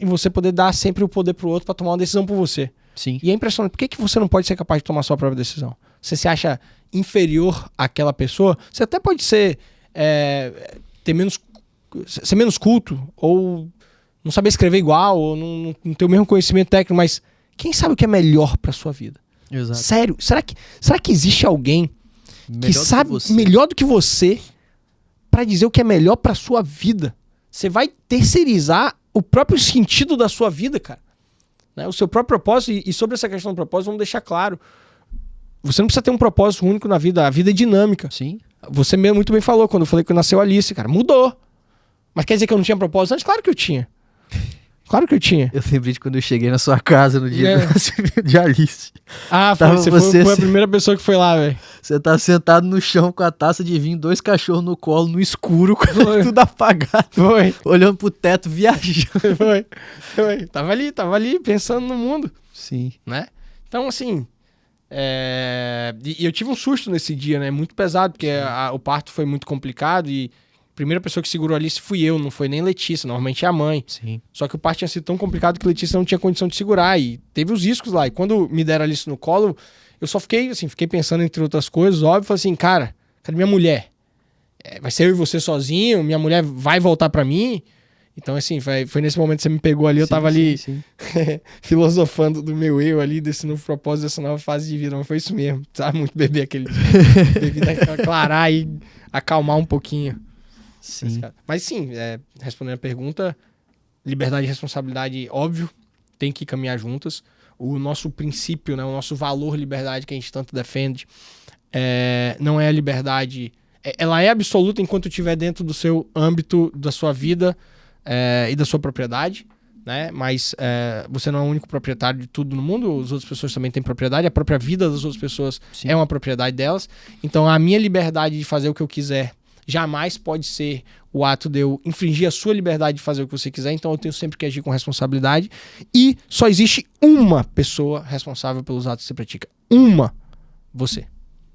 e você poder dar sempre o poder pro outro para tomar uma decisão por você. Sim. E é impressionante. Por que você não pode ser capaz de tomar a sua própria decisão? Você se acha inferior àquela pessoa? Você até pode ser ser menos culto, ou não saber escrever igual, ou não ter o mesmo conhecimento técnico, mas quem sabe o que é melhor pra sua vida? Exato. Sério, será que existe alguém que sabe melhor do que você pra dizer o que é melhor pra sua vida? Você vai terceirizar o próprio sentido da sua vida, cara. Né? O seu próprio propósito, e sobre essa questão do propósito, vamos deixar claro. Você não precisa ter um propósito único na vida, a vida é dinâmica. Sim. Você mesmo muito bem falou quando eu falei que nasceu Alice, cara, mudou. Mas quer dizer que eu não tinha propósito antes? Claro que eu tinha. Claro que eu tinha. Eu lembrei de quando eu cheguei na sua casa no dia do nascimento de Alice. Você foi a primeira pessoa que foi lá, velho. Você tá sentado no chão com a taça de vinho, 2 cachorros no colo, no escuro, com tudo apagado. Foi. Olhando pro teto, viajando. Foi. Tava ali, pensando no mundo. Sim. Né? Então, assim... E eu tive um susto nesse dia, né? Muito pesado, porque o parto foi muito complicado e... A primeira pessoa que segurou a Alice fui eu, não foi nem Letícia, normalmente é a mãe. Sim. Só que o parto tinha sido tão complicado que Letícia não tinha condição de segurar e teve os riscos lá. E quando me deram a Alice no colo, eu só fiquei pensando entre outras coisas, óbvio, falei assim, cara, cadê minha mulher? Vai ser eu e você sozinho? Minha mulher vai voltar pra mim? Então, assim, foi nesse momento que você me pegou ali, eu tava ali filosofando do meu eu ali, desse novo propósito, dessa nova fase de vida. Mas foi isso mesmo, sabe? Muito beber aquele dia. Bebi daquela aclarar e acalmar um pouquinho. Sim. Mas sim, respondendo a pergunta, liberdade e responsabilidade, óbvio, tem que caminhar juntas. O nosso princípio, né, o nosso valor liberdade que a gente tanto defende, não é a liberdade... Ela é absoluta enquanto estiver dentro do seu âmbito, da sua vida e da sua propriedade. né? Mas você não é o único proprietário de tudo no mundo, as outras pessoas também têm propriedade, a própria vida das outras pessoas Sim. é uma propriedade delas. Então a minha liberdade de fazer o que eu quiser jamais pode ser o ato de eu infringir a sua liberdade de fazer o que você quiser. Então eu tenho sempre que agir com responsabilidade. E só existe uma pessoa responsável pelos atos que você pratica. Uma. Você.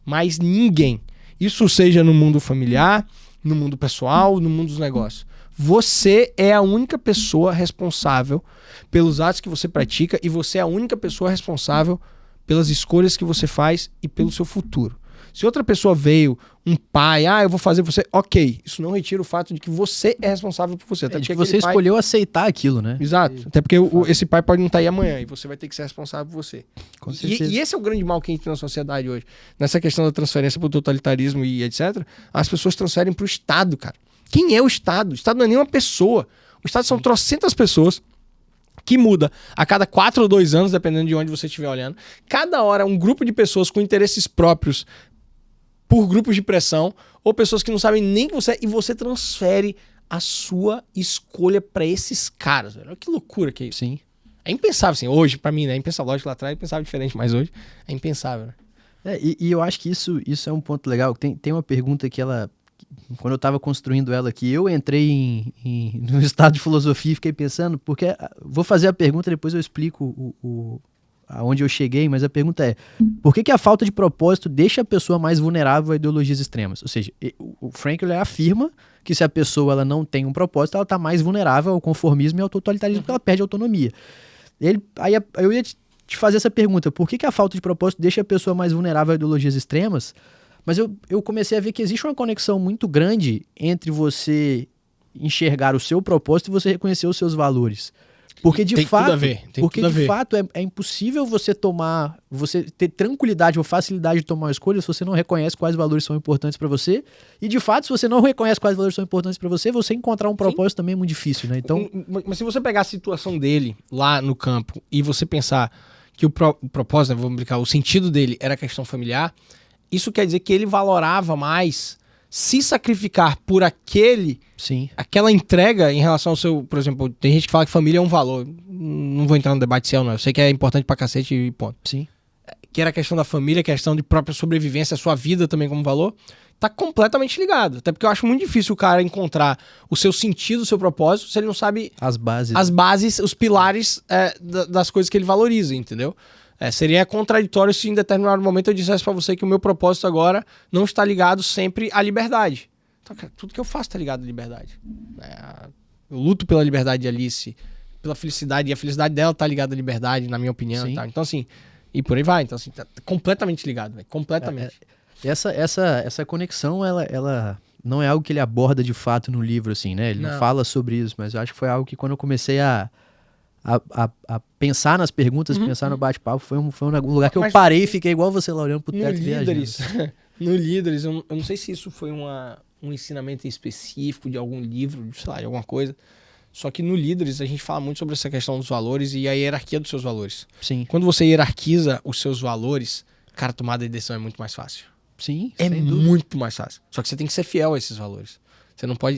Mais ninguém. Isso seja no mundo familiar, no mundo pessoal, no mundo dos negócios. Você é a única pessoa responsável pelos atos que você pratica e você é a única pessoa responsável pelas escolhas que você faz e pelo seu futuro. Se outra pessoa veio, um pai, eu vou fazer você, ok. Isso não retira o fato de que você é responsável por você. Até de que você escolheu aceitar aquilo, né? Exato. Até porque esse pai pode não estar aí amanhã e você vai ter que ser responsável por você. Com certeza. E esse é o grande mal que a gente tem na sociedade hoje. Nessa questão da transferência para o totalitarismo e etc., as pessoas transferem para o Estado, cara. Quem é o Estado? O Estado não é nenhuma pessoa. O Estado são trocentas pessoas que muda a cada 4 ou 2 anos, dependendo de onde você estiver olhando. Cada hora um grupo de pessoas com interesses próprios por grupos de pressão ou pessoas que não sabem nem que você é, e você transfere a sua escolha para esses caras, velho. Olha que loucura que é isso. Sim. É impensável, assim, hoje, pra mim, né? É impensável. Lógico, lá atrás eu pensava diferente, mas hoje é impensável, né? E eu acho que isso é um ponto legal. Tem uma pergunta que quando eu estava construindo ela aqui, eu entrei no estado de filosofia e fiquei pensando, porque vou fazer a pergunta, depois eu explico aonde eu cheguei, mas a pergunta é, por que a falta de propósito deixa a pessoa mais vulnerável a ideologias extremas? Ou seja, o Frankl afirma que se a pessoa ela não tem um propósito, ela está mais vulnerável ao conformismo e ao totalitarismo, porque ela perde autonomia. Aí eu ia te fazer essa pergunta, por que a falta de propósito deixa a pessoa mais vulnerável a ideologias extremas? Mas eu comecei a ver que existe uma conexão muito grande entre você enxergar o seu propósito e você reconhecer os seus valores. Porque de fato, é impossível você ter tranquilidade ou facilidade de tomar uma escolha se você não reconhece quais valores são importantes para você. E de fato, se você não reconhece quais valores são importantes para você encontrar um propósito também é muito difícil, né? Então, mas se você pegar a situação dele lá no campo e você pensar que o propósito, vamos brincar, o sentido dele era a questão familiar, isso quer dizer que ele valorava mais se sacrificar por aquela entrega em relação ao seu, por exemplo, tem gente que fala que família é um valor, não vou entrar no debate se é ou não, eu sei que é importante pra cacete e ponto. Sim. Que era a questão da família, a questão de própria sobrevivência, a sua vida também como valor, tá completamente ligado, até porque eu acho muito difícil o cara encontrar o seu sentido, o seu propósito, se ele não sabe as bases, os pilares das coisas que ele valoriza, entendeu? Seria contraditório se em determinado momento eu dissesse pra você que o meu propósito agora não está ligado sempre à liberdade. Então, cara, tudo que eu faço está ligado à liberdade. Eu luto pela liberdade de Alice, pela felicidade, e a felicidade dela tá ligada à liberdade, na minha opinião. Tá? Então, assim, e por aí vai. Então, assim, tá completamente ligado, velho. Completamente. Essa conexão, ela não é algo que ele aborda de fato no livro, assim, né? Ele não fala sobre isso, mas eu acho que foi algo que quando eu comecei a pensar nas perguntas, pensar no bate-papo, foi um lugar que eu parei e fiquei igual você lá olhando pro teto e viajando. No Líderes, eu não sei se isso foi um ensinamento específico de algum livro, sei lá, de alguma coisa. Só que no Líderes a gente fala muito sobre essa questão dos valores e a hierarquia dos seus valores. Sim. Quando você hierarquiza os seus valores, cara, a tomada de decisão é muito mais fácil. Sim, é muito mais fácil. Só que você tem que ser fiel a esses valores.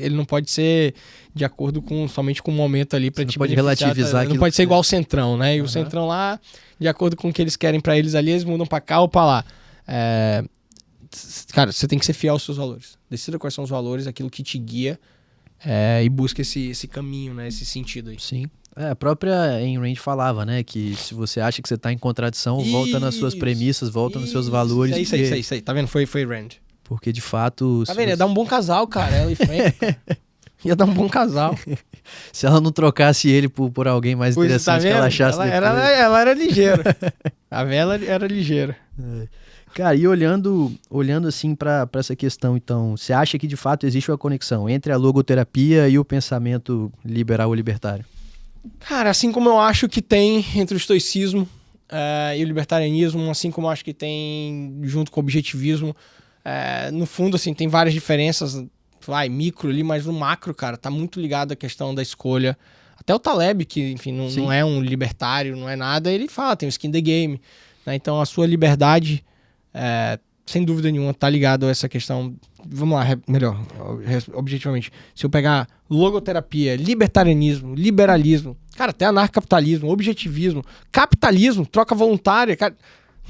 Ele não pode ser de acordo somente com o momento ali para te pode relativizar. Não pode ser igual o Centrão, né? E o Centrão lá, de acordo com o que eles querem para eles ali, eles mudam para cá ou para lá. Cara, você tem que ser fiel aos seus valores. Decida quais são os valores, aquilo que te guia e busca esse caminho, né? Esse sentido aí. Sim. A própria Ayn Rand falava, né? Que se você acha que você tá em contradição, volta nas suas premissas, volta nos seus valores. Isso aí. Tá vendo? Foi Rand. Porque de fato... Tá vendo? Ia dar um bom casal, cara. Ela e Frank. Ia dar um bom casal. Se ela não trocasse ele por alguém mais interessante que ela achasse ela era ligeira. A Vela era ligeira. Cara, e olhando assim pra essa questão, então, você acha que de fato existe uma conexão entre a logoterapia e o pensamento liberal ou libertário? Cara, assim como eu acho que tem entre o estoicismo e o libertarianismo, assim como eu acho que tem junto com o objetivismo, no fundo, assim, tem várias diferenças, micro ali, mas no macro, cara, tá muito ligado à questão da escolha. Até o Taleb, que, enfim, não é um libertário, não é nada, ele fala, tem o skin the game, né? Então a sua liberdade sem dúvida nenhuma, tá ligado a essa questão. Vamos lá, melhor, objetivamente. Se eu pegar logoterapia, libertarianismo, liberalismo, cara, até anarcapitalismo, objetivismo, capitalismo, troca voluntária, cara,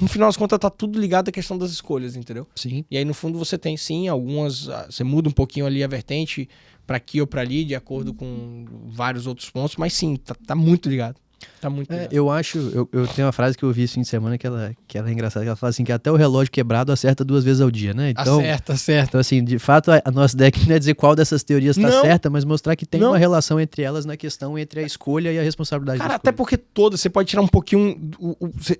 no final das contas tá tudo ligado à questão das escolhas, entendeu? Sim. E aí, no fundo, você tem, sim, algumas... Você muda um pouquinho ali a vertente pra aqui ou pra ali, de acordo com vários outros pontos, mas sim, tá muito ligado. Tá muito ligado. Eu acho, eu tenho uma frase que eu ouvi esse fim de semana que ela é engraçada, que ela fala assim, que até o relógio quebrado acerta 2 vezes ao dia, né? Então, Acerta. então assim, de fato, a nossa ideia aqui não é dizer qual dessas teorias está certa, mas mostrar que tem uma relação entre elas na questão entre a escolha e a responsabilidade da Cara, escolha. até porque todas, você pode tirar um pouquinho...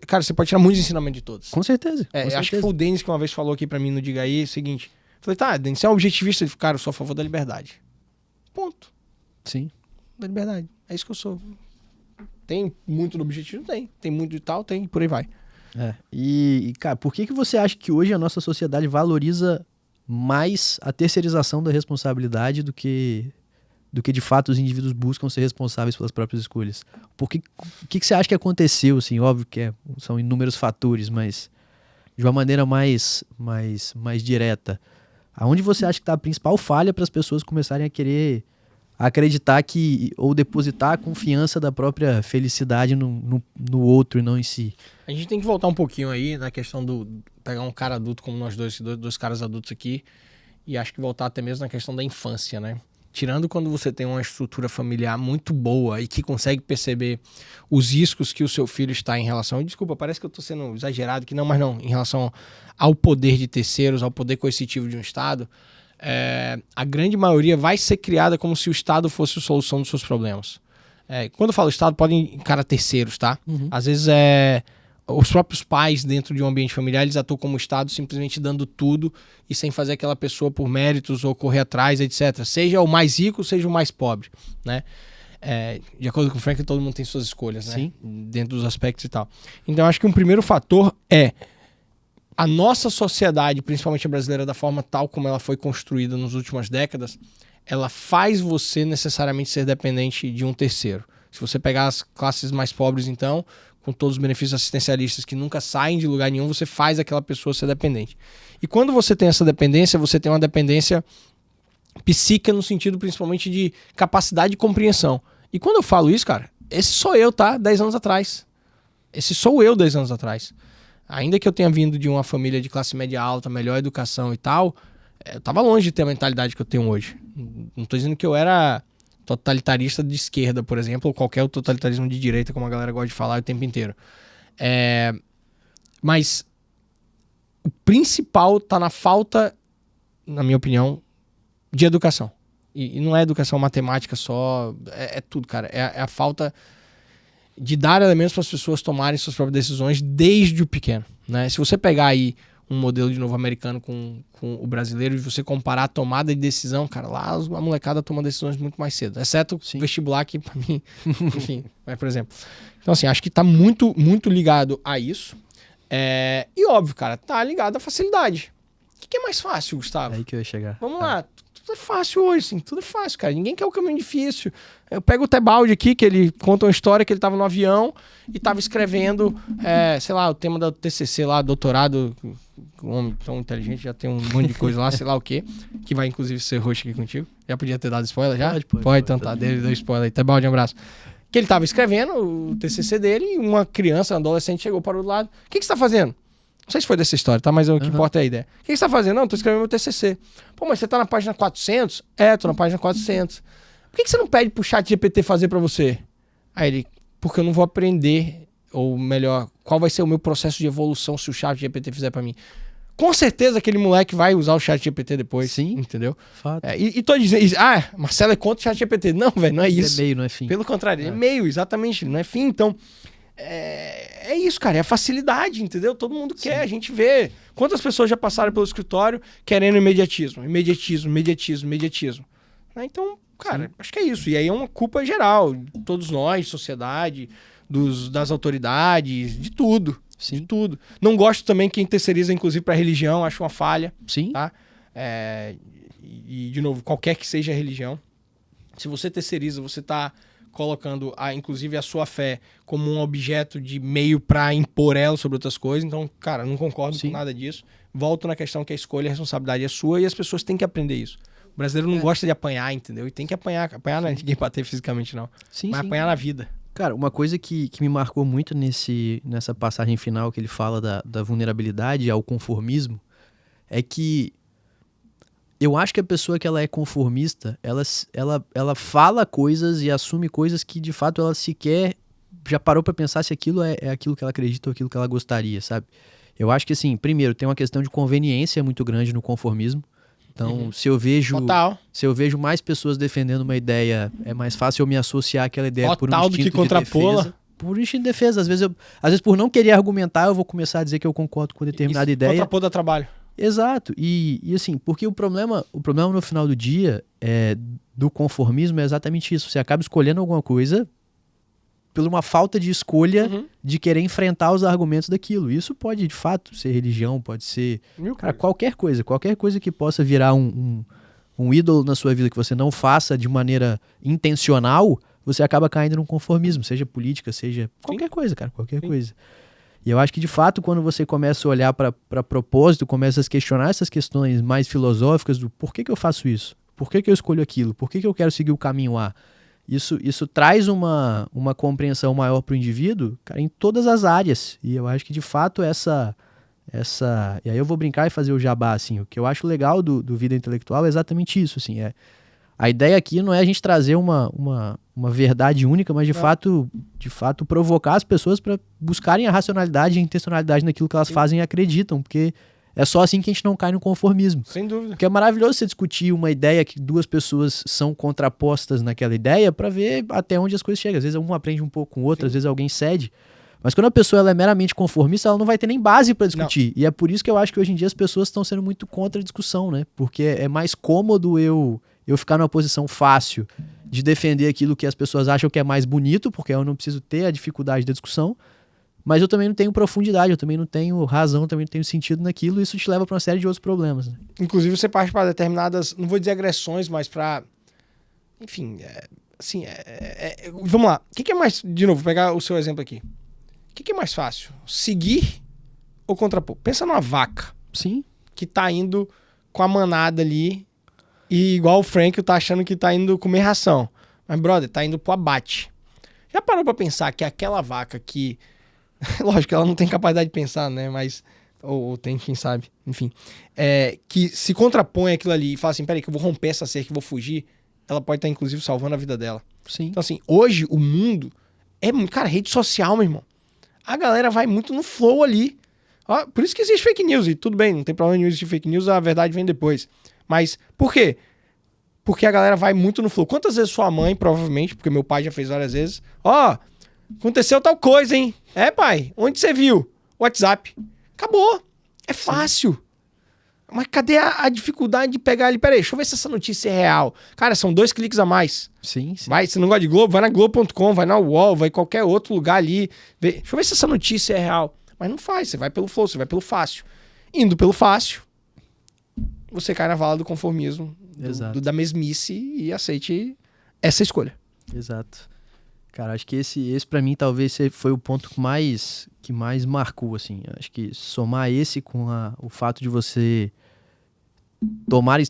Cara, você pode tirar muitos ensinamentos de todas. Com certeza. Com Acho que certeza. foi o Denis que uma vez falou aqui pra mim no Diga Aí, o seguinte, falei, tá, Denis, você é um objetivista? Ele falou, cara, eu sou a favor da liberdade. Ponto. Sim. Da liberdade. É isso que eu sou. Tem muito do objetivo? Tem muito de tal? Tem, por aí vai. E, cara, por que você acha que hoje a nossa sociedade valoriza mais a terceirização da responsabilidade do que de fato os indivíduos buscam ser responsáveis pelas próprias escolhas? O que você acha que aconteceu, assim? Óbvio que são inúmeros fatores, mas de uma maneira mais direta. Aonde você acha que está a principal falha para as pessoas começarem a querer acreditar ou depositar a confiança da própria felicidade no outro e não em si? A gente tem que voltar um pouquinho aí na questão pegar um cara adulto como nós dois caras adultos aqui, e acho que voltar até mesmo na questão da infância, né? Tirando quando você tem uma estrutura familiar muito boa e que consegue perceber os riscos que o seu filho está em relação... E desculpa, parece que eu estou sendo exagerado aqui, não, mas não. Em relação ao poder de terceiros, ao poder coercitivo de um Estado, a grande maioria vai ser criada como se o Estado fosse a solução dos seus problemas. Quando eu falo Estado, podem encarar terceiros, tá? Uhum. Às vezes os próprios pais dentro de um ambiente familiar, eles atuam como Estado simplesmente dando tudo e sem fazer aquela pessoa por méritos ou correr atrás, etc. Seja o mais rico, seja o mais pobre, né? De acordo com o Franklin, todo mundo tem suas escolhas, né? Sim. Dentro dos aspectos e tal. Então, acho que um primeiro fator é a nossa sociedade, principalmente a brasileira, da forma tal como ela foi construída nas últimas décadas, ela faz você necessariamente ser dependente de um terceiro. Se você pegar as classes mais pobres, então, com todos os benefícios assistencialistas que nunca saem de lugar nenhum, você faz aquela pessoa ser dependente. E quando você tem essa dependência, você tem uma dependência psíquica no sentido principalmente de capacidade de compreensão. E quando eu falo isso, cara, esse sou eu, tá? 10 anos atrás. Esse sou eu 10 anos atrás. Ainda que eu tenha vindo de uma família de classe média alta, melhor educação e tal, eu tava longe de ter a mentalidade que eu tenho hoje. Não tô dizendo que eu era totalitarista de esquerda, por exemplo, ou qualquer totalitarismo de direita, como a galera gosta de falar o tempo inteiro. Mas o principal tá na falta, na minha opinião, de educação. E não é educação matemática só, é tudo, cara. É a falta de dar elementos para as pessoas tomarem suas próprias decisões desde o pequeno, né? Se você pegar aí um modelo de novo americano com o brasileiro e você comparar a tomada de decisão, cara, lá a molecada toma decisões muito mais cedo, exceto o vestibular que pra mim, enfim, mas por exemplo. Então assim, acho que tá muito, muito ligado a isso. E óbvio, cara, tá ligado à facilidade. O que é mais fácil, Gustavo? É aí que eu ia chegar. Vamos lá. Tudo é fácil hoje, assim, tudo é fácil, cara. Ninguém quer o caminho difícil. Eu pego o Tebaldi aqui, que ele conta uma história que ele tava no avião e tava escrevendo, sei lá, o tema do TCC lá, doutorado, um homem tão inteligente, já tem um monte de coisa lá, sei lá o quê, que vai inclusive ser host aqui contigo. Já podia ter dado spoiler já? Pode, então tá, deu spoiler aí. Tebaldi, um abraço. Que ele tava escrevendo o TCC dele e uma criança, um adolescente, chegou para o outro lado. O que você tá fazendo? Não sei se foi dessa história, tá? Mas o que importa é a ideia. O que você tá fazendo? Não, tô escrevendo meu TCC. Pô, mas você tá na página 400? Tô na página 400. Por que você não pede pro chat GPT fazer pra você? Aí ele, porque eu não vou aprender, ou melhor, qual vai ser o meu processo de evolução se o chat GPT fizer pra mim. Com certeza aquele moleque vai usar o chat GPT depois. Sim. Entendeu? Fato. E tô dizendo, Marcelo é contra o chat GPT. Não, velho, não é isso. É meio, não é fim. Pelo contrário, é meio, exatamente, não é fim. Então, é isso, cara, é a facilidade, entendeu? Todo mundo quer, a gente vê. Quantas pessoas já passaram pelo escritório querendo imediatismo? Né? Então, cara, acho que é isso. E aí é uma culpa geral, todos nós, sociedade, das autoridades, de tudo. Sim. De tudo. Não gosto também quem terceiriza, inclusive, pra religião, acho uma falha. Sim. Tá? E, de novo, qualquer que seja a religião, se você terceiriza, você tá colocando, inclusive, a sua fé como um objeto de meio pra impor ela sobre outras coisas. Então, cara, não concordo com nada disso. Volto na questão que a escolha e a responsabilidade é sua e as pessoas têm que aprender isso. O brasileiro não gosta de apanhar, entendeu? E tem que apanhar. Apanhar não é ninguém bater fisicamente, não. Mas apanhar na vida. Cara, uma coisa que me marcou muito nessa passagem final que ele fala da vulnerabilidade ao conformismo é que eu acho que a pessoa que ela é conformista, ela fala coisas e assume coisas que de fato ela sequer já parou pra pensar se aquilo é aquilo que ela acredita ou aquilo que ela gostaria, sabe? Eu acho que assim, primeiro, tem uma questão de conveniência muito grande no conformismo. Então, se eu vejo mais pessoas defendendo uma ideia, é mais fácil eu me associar àquela ideia por um instinto de defesa. Por instinto de defesa. Às vezes, por não querer argumentar, eu vou começar a dizer que eu concordo com determinada ideia. Contrapor dá trabalho. Exato. E assim, porque o problema no final do dia do conformismo é exatamente isso. Você acaba escolhendo alguma coisa por uma falta de escolha de querer enfrentar os argumentos daquilo. Isso pode, de fato, ser religião, pode ser qualquer coisa que possa virar um ídolo na sua vida que você não faça de maneira intencional, você acaba caindo num conformismo, seja política, seja qualquer coisa, cara, qualquer coisa. E eu acho que, de fato, quando você começa a olhar para propósito, começa a questionar essas questões mais filosóficas do por que eu faço isso? Por que eu escolho aquilo? Por que eu quero seguir o caminho A? Isso traz uma compreensão maior para o indivíduo, cara, em todas as áreas. E eu acho que, de fato, essa... E aí eu vou brincar e fazer o jabá, assim. O que eu acho legal do Vida Intelectual é exatamente isso, assim. A ideia aqui não é a gente trazer uma verdade única, mas, de fato, provocar as pessoas para buscarem a racionalidade e a intencionalidade naquilo que elas fazem e acreditam, porque... É só assim que a gente não cai no conformismo. Sem dúvida. Porque é maravilhoso você discutir uma ideia que duas pessoas são contrapostas naquela ideia para ver até onde as coisas chegam. Às vezes um aprende um pouco com o outro, às vezes alguém cede. Mas quando a pessoa ela é meramente conformista, ela não vai ter nem base para discutir. Não. E é por isso que eu acho que hoje em dia as pessoas estão sendo muito contra a discussão, né? Porque é mais cômodo eu ficar numa posição fácil de defender aquilo que as pessoas acham que é mais bonito, porque eu não preciso ter a dificuldade da discussão. Mas eu também não tenho profundidade, eu também não tenho razão, eu também não tenho sentido naquilo, e isso te leva para uma série de outros problemas. Né? Inclusive você parte para determinadas, não vou dizer agressões, mas para... Enfim, vamos lá. O que é mais... De novo, vou pegar o seu exemplo aqui. O que é mais fácil? Seguir ou contrapor? Pensa numa vaca. Sim. Que tá indo com a manada ali, e igual o Frank tá achando que tá indo comer ração. Mas, brother, tá indo pro abate. Já parou para pensar que aquela vaca que... Lógico que ela não tem capacidade de pensar, né? Mas... Ou tem, quem sabe. Enfim. Que se contrapõe aquilo ali e fala assim, peraí, que eu vou romper essa cerca, que eu vou fugir. Ela pode estar, inclusive, salvando a vida dela. Sim. Então, assim, hoje o mundo é... Cara, rede social, meu irmão. A galera vai muito no flow ali. Ó, por isso que existe fake news. E tudo bem, não tem problema nenhum existir fake news. A verdade vem depois. Mas, por quê? Porque a galera vai muito no flow. Quantas vezes sua mãe, provavelmente, porque meu pai já fez várias vezes... Aconteceu tal coisa, hein? Pai, onde você viu? WhatsApp. Acabou. É fácil. Sim. Mas cadê a dificuldade de pegar ali? Peraí, deixa eu ver se essa notícia é real. Cara, são 2 cliques a mais. Sim. Vai, você não gosta de Globo? Vai na Globo.com, vai na UOL, vai em qualquer outro lugar ali. Deixa eu ver se essa notícia é real. Mas não faz, você vai pelo flow, você vai pelo fácil. Indo pelo fácil, você cai na vala do conformismo, da mesmice e aceite essa escolha. Exato. Cara, acho que esse para mim talvez foi o ponto que mais marcou, assim. Acho que somar esse com o fato de você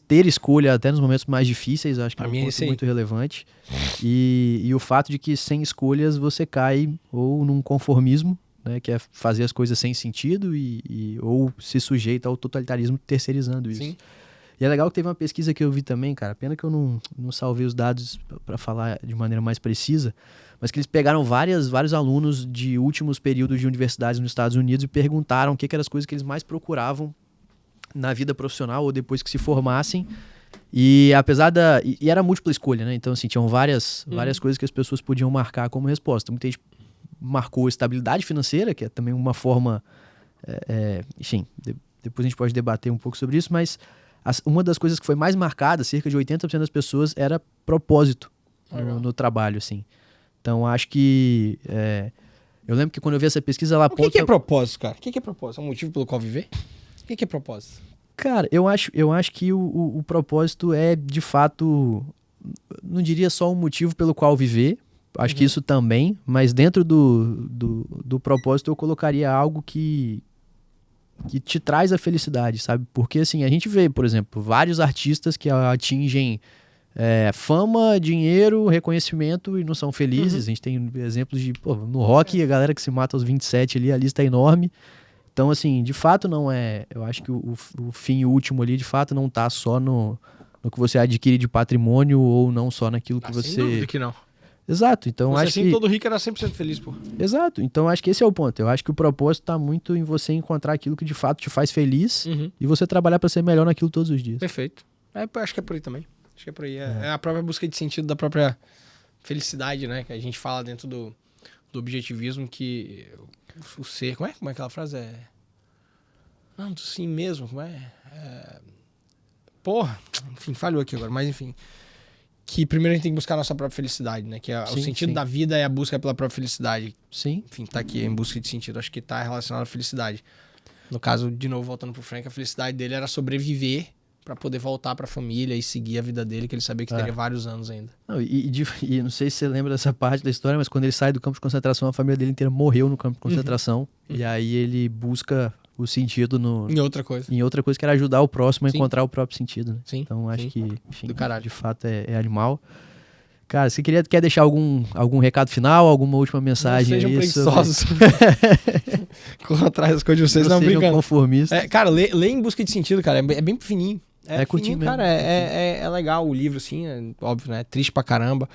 ter escolha até nos momentos mais difíceis, acho que é um ponto muito relevante. E o fato de que sem escolhas você cai ou num conformismo, né, que é fazer as coisas sem sentido ou se sujeita ao totalitarismo terceirizando isso. Sim. E é legal que teve uma pesquisa que eu vi também, cara, pena que eu não salvei os dados para falar de maneira mais precisa, mas que eles pegaram vários alunos de últimos períodos de universidades nos Estados Unidos e perguntaram o que eram as coisas que eles mais procuravam na vida profissional ou depois que se formassem. E apesar e era múltipla escolha, né? Então, assim, tinham várias coisas que as pessoas podiam marcar como resposta. Muita gente marcou estabilidade financeira, que é também uma forma... enfim, depois a gente pode debater um pouco sobre isso, mas... Uma das coisas que foi mais marcada, cerca de 80% das pessoas, era propósito no trabalho, assim. Então, acho que... eu lembro que quando eu vi essa pesquisa, ela aponta... O que é propósito, cara? O que é propósito? É um motivo pelo qual viver? O que é propósito? Cara, eu acho que o propósito é, de fato... Não diria só um motivo pelo qual viver, Acho que isso também, mas dentro do propósito eu colocaria algo que te traz a felicidade, sabe? Porque assim, a gente vê, por exemplo, vários artistas que atingem fama, dinheiro, reconhecimento e não são felizes. A gente tem exemplos de, no rock, a galera que se mata aos 27 ali, a lista é enorme. Então, assim, de fato não é... Eu acho que o fim último ali, de fato, não tá só no que você adquire de patrimônio ou não só naquilo que você... Sem dúvida que não. Exato, então Você, acho assim, que... todo rico era 100% feliz, pô. Exato, então acho que esse é o ponto. Eu acho que o propósito tá muito em você encontrar aquilo que de fato te faz feliz e você trabalhar para ser melhor naquilo todos os dias. Perfeito. Acho que é por aí também. Acho que é por aí. É a própria busca de sentido da própria felicidade, né? Que a gente fala dentro do objetivismo, que o ser... Como é aquela frase? Não, do sim mesmo, como é? Porra, enfim, falhou aqui agora, mas enfim... Que primeiro a gente tem que buscar a nossa própria felicidade, né? Que o sentido da vida é a busca pela própria felicidade. Sim. Enfim, tá aqui em busca de sentido. Acho que tá relacionado à felicidade. No caso, de novo, voltando pro Frank, a felicidade dele era sobreviver pra poder voltar pra família e seguir a vida dele, que ele sabia que teria vários anos ainda. Não, e não sei se você lembra dessa parte da história, mas quando ele sai do campo de concentração, a família dele inteira morreu no campo de concentração. E aí ele busca o sentido em outra coisa. Em outra coisa, que era ajudar o próximo a encontrar o próprio sentido, né? Sim. Então acho que, enfim, do caralho. De fato é animal. Cara, você quer deixar algum recado final, alguma última mensagem? Não sejam aí preguiçosos. Corram atrás das coisas de vocês, não sejam brincando. Conformistas. Cara, lê Em Busca de Sentido, cara. É bem fininho. É curtinho mesmo. Cara, é legal o livro, assim, óbvio, né? É triste pra caramba.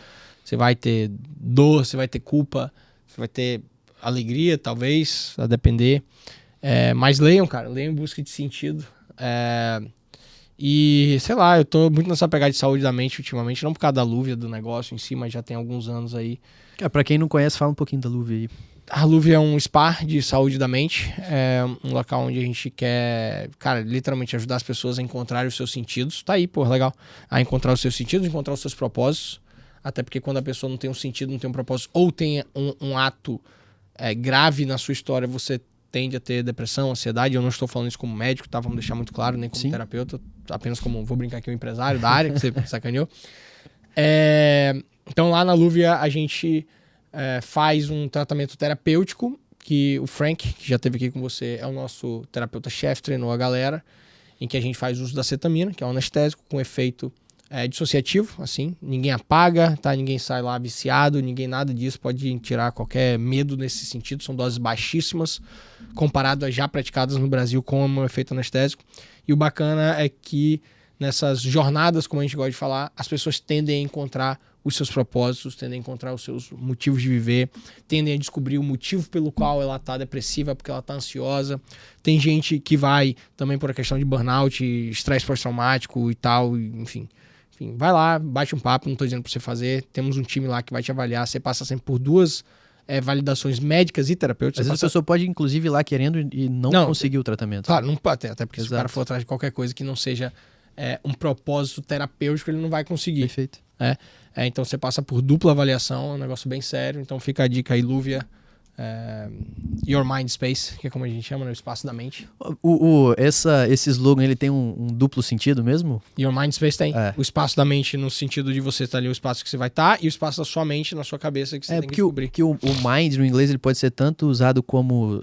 Você vai ter dor, você vai ter culpa, você vai ter alegria, talvez, a depender. Mas leiam, cara. Leiam Em Busca de Sentido. E, sei lá, eu tô muito nessa pegada de saúde da mente ultimamente, não por causa da Lúvia, do negócio em si, mas já tem alguns anos aí. Pra quem não conhece, fala um pouquinho da Lúvia aí. A Lúvia é um spa de saúde da mente, é um local onde a gente quer, cara, literalmente ajudar as pessoas a encontrarem os seus sentidos. Tá aí, pô, legal. A encontrar os seus sentidos, encontrar os seus propósitos. Até porque quando a pessoa não tem um sentido, não tem um propósito, ou tem um ato grave na sua história, você tende a ter depressão, ansiedade. Eu não estou falando isso como médico, tá? Vamos deixar muito claro, nem como terapeuta, apenas como, vou brincar aqui, um empresário da área, que você sacaneou. Então lá na Lúvia a gente faz um tratamento terapêutico, que o Frank, que já esteve aqui com você, é o nosso terapeuta-chefe, treinou a galera, em que a gente faz uso da cetamina, que é um anestésico com efeito dissociativo, assim, ninguém apaga, tá? Ninguém sai lá viciado, ninguém nada disso, pode tirar qualquer medo nesse sentido, são doses baixíssimas, comparado a já praticadas no Brasil com um efeito anestésico. E o bacana é que nessas jornadas, como a gente gosta de falar, as pessoas tendem a encontrar os seus propósitos, tendem a encontrar os seus motivos de viver, tendem a descobrir o motivo pelo qual ela tá depressiva, porque ela tá ansiosa. Tem gente que vai também por a questão de burnout, estresse pós-traumático e tal, enfim, vai lá, bate um papo, não tô dizendo pra você fazer, temos um time lá que vai te avaliar, você passa sempre por duas validações médicas e terapêuticas. Às vezes a pessoa pode, inclusive, ir lá querendo e não conseguir o tratamento. Claro, não pode, até porque se o cara for atrás de qualquer coisa que não seja um propósito terapêutico, ele não vai conseguir. Perfeito. Então você passa por dupla avaliação, é um negócio bem sério, então fica a dica aí, Lúvia. Your Mind Space, que é como a gente chama, né? O espaço da mente. Esse slogan, ele tem um duplo sentido mesmo? Your Mind Space tem. O espaço da mente no sentido de você estar ali, o espaço que você vai estar, e o espaço da sua mente na sua cabeça que você tem que descobrir. Porque o mind no inglês ele pode ser tanto usado como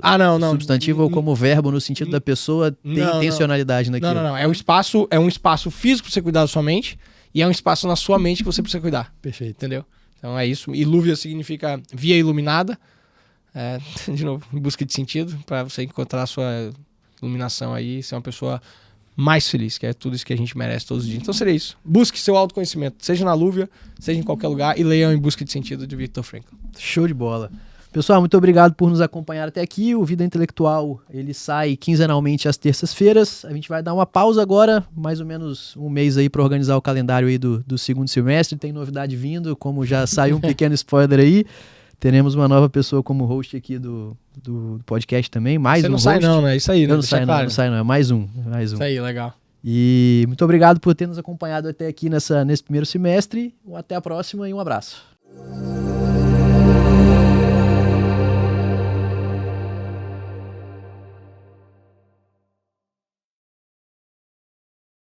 substantivo ou como verbo, no sentido da pessoa ter intencionalidade naquilo. Não. É um espaço físico pra você cuidar da sua mente, e é um espaço na sua mente que você precisa cuidar. Perfeito. Entendeu? Então é isso. E Lúvia significa via iluminada. De novo, em busca de sentido, para você encontrar a sua iluminação aí, ser uma pessoa mais feliz, que é tudo isso que a gente merece todos os dias. Então seria isso. Busque seu autoconhecimento, seja na Lúvia, seja em qualquer lugar, e leiam Em Busca de Sentido, de Viktor Frankl. Show de bola. Pessoal, muito obrigado por nos acompanhar até aqui. O Vida Intelectual, ele sai quinzenalmente às terças-feiras. A gente vai dar uma pausa agora, mais ou menos um mês aí para organizar o calendário aí do segundo semestre. Tem novidade vindo, como já saiu um pequeno spoiler aí. Teremos uma nova pessoa como host aqui do podcast também. Mais Você um não host. sai não, né? Isso aí, né? Eu não sai não. É mais um. Isso aí, legal. E muito obrigado por ter nos acompanhado até aqui nesse primeiro semestre. Até a próxima e um abraço.